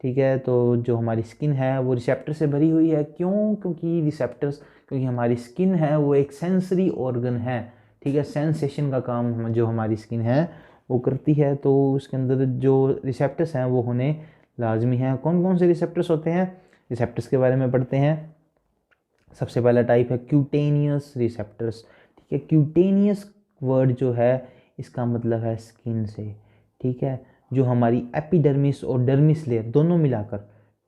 [SPEAKER 1] ठीक है, तो जो हमारी स्किन है वो रिसेप्टर से भरी हुई है। क्यों? क्योंकि हमारी स्किन है वो एक सेंसरी ऑर्गन है, ठीक है। सेंसेशन का काम जो हमारी स्किन है वो करती है, तो उसके अंदर जो रिसेप्टर्स हैं वो होने लाजमी हैं। कौन कौन से रिसेप्टर्स होते हैं, रिसेप्टर्स के बारे में पढ़ते हैं। सबसे पहला टाइप है क्यूटेनियस रिसेप्टर्स, ठीक है। क्यूटेनियस वर्ड जो है इसका मतलब है स्किन से, ठीक है। जो हमारी एपिडर्मिस और डर्मिस लेयर दोनों मिलाकर,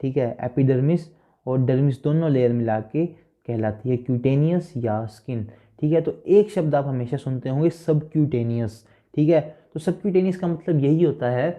[SPEAKER 1] ठीक है, एपिडर्मिस और डर्मिस दोनों लेयर मिला के कहलाती है क्यूटेनियस या स्किन, ठीक है। तो एक शब्द आप हमेशा सुनते होंगे सबक्यूटेनियस, ठीक है। तो सबक्यूटेनियस का मतलब यही होता है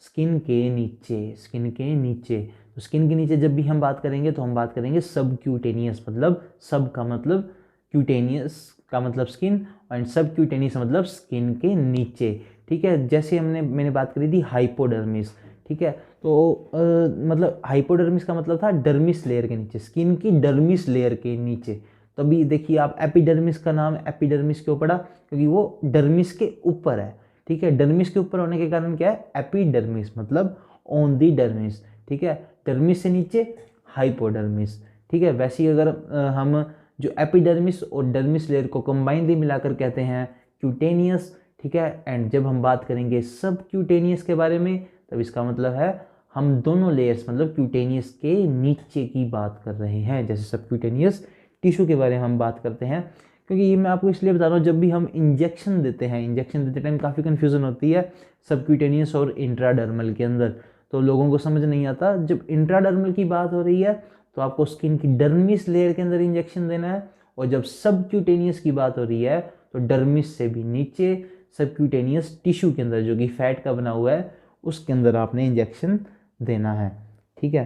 [SPEAKER 1] स्किन के नीचे, स्किन के नीचे। तो स्किन के नीचे जब भी हम बात करेंगे तो हम बात करेंगे सबक्यूटेनियस, मतलब सब का मतलब क्यूटेनियस का मतलब स्किन, एंड सबक्यूटेनियस मतलब स्किन के नीचे, ठीक है। जैसे मैंने बात करी थी हाइपोडर्मिस, ठीक है। तो मतलब हाइपोडर्मिस का मतलब था डर्मिस लेयर के नीचे, स्किन की डर्मिस लेयर के नीचे। तभी देखिए आप एपिडर्मिस का नाम एपिडर्मिस क्यों पड़ा, क्योंकि वो डर्मिस के ऊपर है, ठीक है। डर्मिस के ऊपर होने के कारण क्या है, एपिडर्मिस मतलब ऑन दी डर्मिस, ठीक है। डर्मिस से नीचे हाइपोडर्मिस, ठीक है। वैसे ही अगर हम जो एपिडर्मिस और डर्मिस लेयर को कंबाइनली मिलाकर कहते हैं क्यूटेनियस, ठीक है। एंड जब हम बात करेंगे सब क्यूटेनियस के बारे में तब इसका मतलब है हम दोनों लेयर्स मतलब क्यूटेनियस के नीचे की बात कर रहे हैं। जैसे सब क्यूटेनियस टिश्यू के बारे में हम बात करते हैं, क्योंकि ये मैं आपको इसलिए बता रहा हूँ, जब भी हम इंजेक्शन देते हैं, इंजेक्शन देते टाइम काफ़ी कन्फ्यूज़न होती है सबक्यूटेनियस और इंट्राडर्मल के अंदर, तो लोगों को समझ नहीं आता। जब इंट्राडर्मल की बात हो रही है तो आपको स्किन की डर्मिस लेयर के अंदर इंजेक्शन देना है, और जब सबक्यूटेनियस की बात हो रही है तो डर्मिस से भी नीचे सबक्यूटेनियस टिश्यू के अंदर जो कि फैट का बना हुआ है उसके अंदर आपने इंजेक्शन देना है, ठीक है।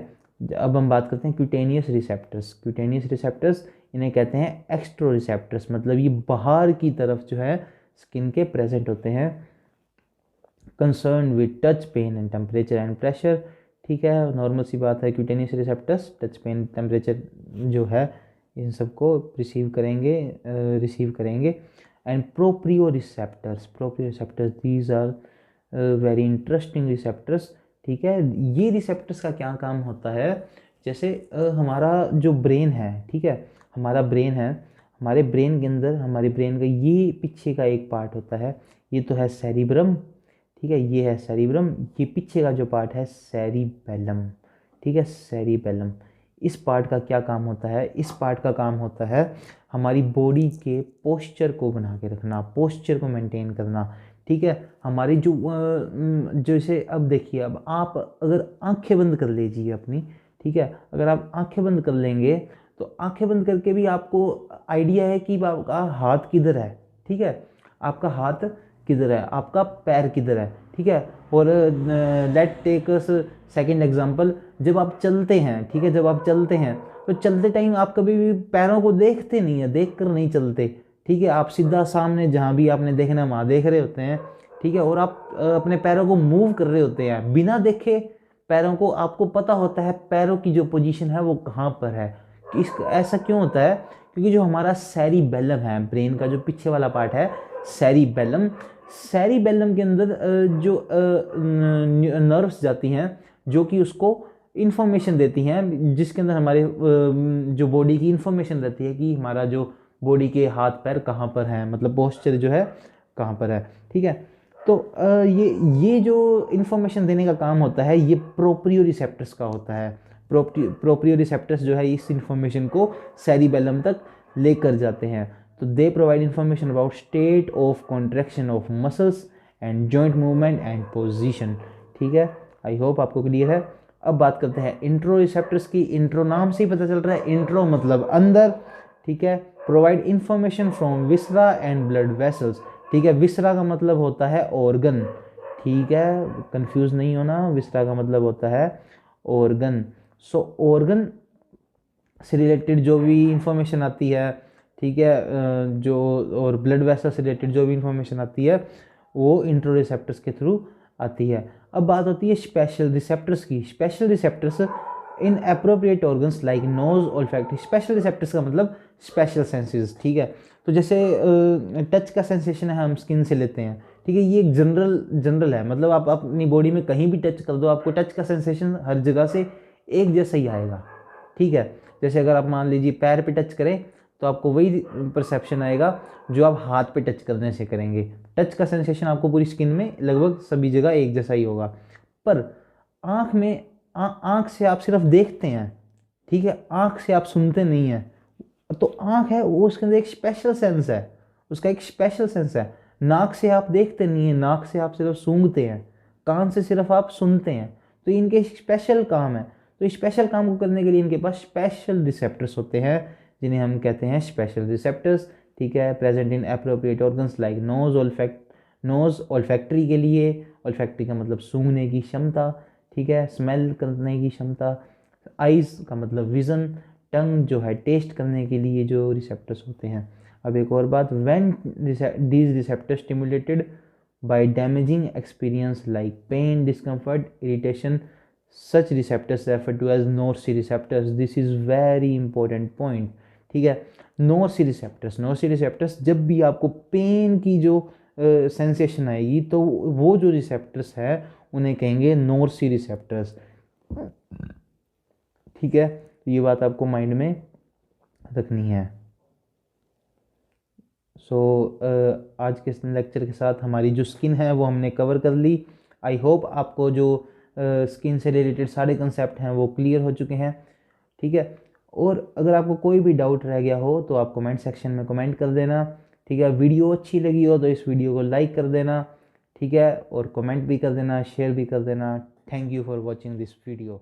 [SPEAKER 1] अब हम बात करते हैं क्यूटेनियस रिसेप्टर्स। क्यूटेनियस रिसेप्टर्स इन्हें कहते हैं एक्स्ट्रो रिसेप्टर्स, मतलब ये बाहर की तरफ जो है स्किन के प्रेजेंट होते हैं। Concern with touch pain and temperature and pressure, ठीक है, नॉर्मल सी बात है। Cutaneous receptors touch pain temperature जो है इन सबको रिसीव करेंगे। And proprio receptors these are very interesting receptors, ठीक है। ये रिसेप्टर्स का क्या काम होता है, जैसे हमारा जो ब्रेन है, ठीक है, हमारा ब्रेन है, हमारे ब्रेन के अंदर हमारे ब्रेन का ये पीछे का एक पार्ट होता है, ये तो है सेरिब्रम, ठीक है, ये है सेरिब्रम। ये पीछे का जो पार्ट है सेरिबेलम, ठीक है, सेरिबेलम। इस पार्ट का क्या काम होता है, इस पार्ट का काम होता है हमारी बॉडी के पोस्चर को बना के रखना, पोस्चर को मेंटेन करना, ठीक है। हमारी जो जैसे अब देखिए, अब आप अगर आंखें बंद कर लीजिए अपनी, ठीक है, अगर आप आंखें बंद कर लेंगे तो आंखें बंद करके भी आपको आइडिया है कि आपका हाथ किधर है, ठीक है, आपका हाथ किधर है, आपका पैर किधर है, ठीक है। और लेट टेक सेकंड एग्जांपल, जब आप चलते हैं, ठीक है, जब आप चलते हैं तो चलते टाइम आप कभी भी पैरों को देखते नहीं है, देख कर नहीं चलते, ठीक है। आप सीधा सामने जहाँ भी आपने देखना है वहाँ देख रहे होते हैं, ठीक है, और आप अपने पैरों को मूव कर रहे होते हैं बिना देखे पैरों को। आपको पता होता है पैरों की जो पोजीशन है वो कहाँ पर है। ऐसा क्यों होता है, क्योंकि जो हमारा सेरिबेलम है, ब्रेन का जो पीछे वाला पार्ट है सेरिबेलम, सेरिबेलम के अंदर जो नर्व्स जाती हैं जो कि उसको इन्फॉर्मेशन देती हैं, जिसके अंदर हमारे जो बॉडी की इन्फॉर्मेशन रहती है कि हमारा जो बॉडी के हाथ पैर कहाँ पर हैं, मतलब पोस्चर जो है कहाँ पर है, ठीक है। तो ये जो इन्फॉर्मेशन देने का काम होता है ये प्रोप्रियो रिसेप्टर्स का होता है। प्रोप्रियो रिसेप्टर्स जो है इस इन्फॉर्मेशन को सेरिबेलम तक लेकर जाते हैं। तो they provide information about state of contraction of muscles and joint movement and position, ठीक है। आई होप आपको क्लियर है। अब बात करते हैं इंट्रो रिसेप्टर्स की। इंट्रो नाम से ही पता चल रहा है, इंट्रो मतलब अंदर, ठीक है। Provide information from viscera and blood vessels, ठीक है। विसरा का मतलब होता है ऑर्गन, ठीक है, कंफ्यूज नहीं होना, विसरा का मतलब होता है ऑर्गन। सो ऑर्गन से रिलेटेड जो भी इंफॉर्मेशन आती है, ठीक है, जो और ब्लड वेसल से रिलेटेड जो भी इंफॉर्मेशन आती है वो इंट्रोरिसेप्टर्स के थ्रू आती है। अब बात होती है स्पेशल रिसेप्टर्स की। Special receptors in appropriate organs like nose olfactory. Special receptors का मतलब स्पेशल सेंसेस, ठीक है। तो जैसे टच का सेंसेशन है हम स्किन से लेते हैं, ठीक है, ये एक जनरल है, मतलब आप अपनी बॉडी में कहीं भी टच कर दो आपको टच का सेंसेशन हर जगह से एक जैसा ही आएगा, ठीक है। जैसे अगर आप मान लीजिए पैर पे टच करें तो आपको वही परसेप्शन आएगा जो आप हाथ पे टच करने से करेंगे। टच का सेंसेशन आपको पूरी स्किन में लगभग सभी जगह एक जैसा ही होगा। पर आँख में आँख से आप सिर्फ देखते हैं, ठीक है, आँख से आप सुनते नहीं हैं। तो आँख है वो उसके अंदर एक स्पेशल सेंस है, उसका एक स्पेशल सेंस है। नाक से आप देखते नहीं हैं, नाक से आप सिर्फ सूंघते हैं, कान से सिर्फ आप सुनते हैं। तो इनके स्पेशल काम है। तो स्पेशल काम को करने के लिए इनके पास स्पेशल रिसेप्टर्स होते हैं जिन्हें हम कहते हैं स्पेशल रिसेप्टर्स, ठीक है। Present in appropriate organs like nose olfactory के लिए, ओल्फैक्टरी का मतलब सूंघने की क्षमता, ठीक है, स्मेल करने की क्षमता, आइज़ का मतलब विज़न, टंग जो है टेस्ट करने के लिए जो रिसेप्टर्स होते हैं। अब एक और बात, when these receptors stimulated by damaging experience like pain, discomfort, irritation, such receptors refer to as noci receptors. This is very important point, ठीक है। नोर्सी रिसेप्टर्स जब भी आपको पेन की जो सेंसेशन आएगी तो वो जो रिसेप्टर्स है उन्हें कहेंगे नोर्सी रिसेप्टर्स, ठीक है। तो ये बात आपको माइंड में रखनी है। आज के इस लेक्चर के साथ हमारी जो स्किन है वो हमने कवर कर ली। आई होप आपको जो स्किन से रिलेटेड सारे कंसेप्ट हैं वो क्लियर हो चुके हैं, ठीक है। और अगर आपको कोई भी डाउट रह गया हो तो आप कमेंट सेक्शन में कमेंट कर देना, ठीक है। वीडियो अच्छी लगी हो तो इस वीडियो को लाइक कर देना, ठीक है, और कमेंट भी कर देना, शेयर भी कर देना। Thank you for watching this video.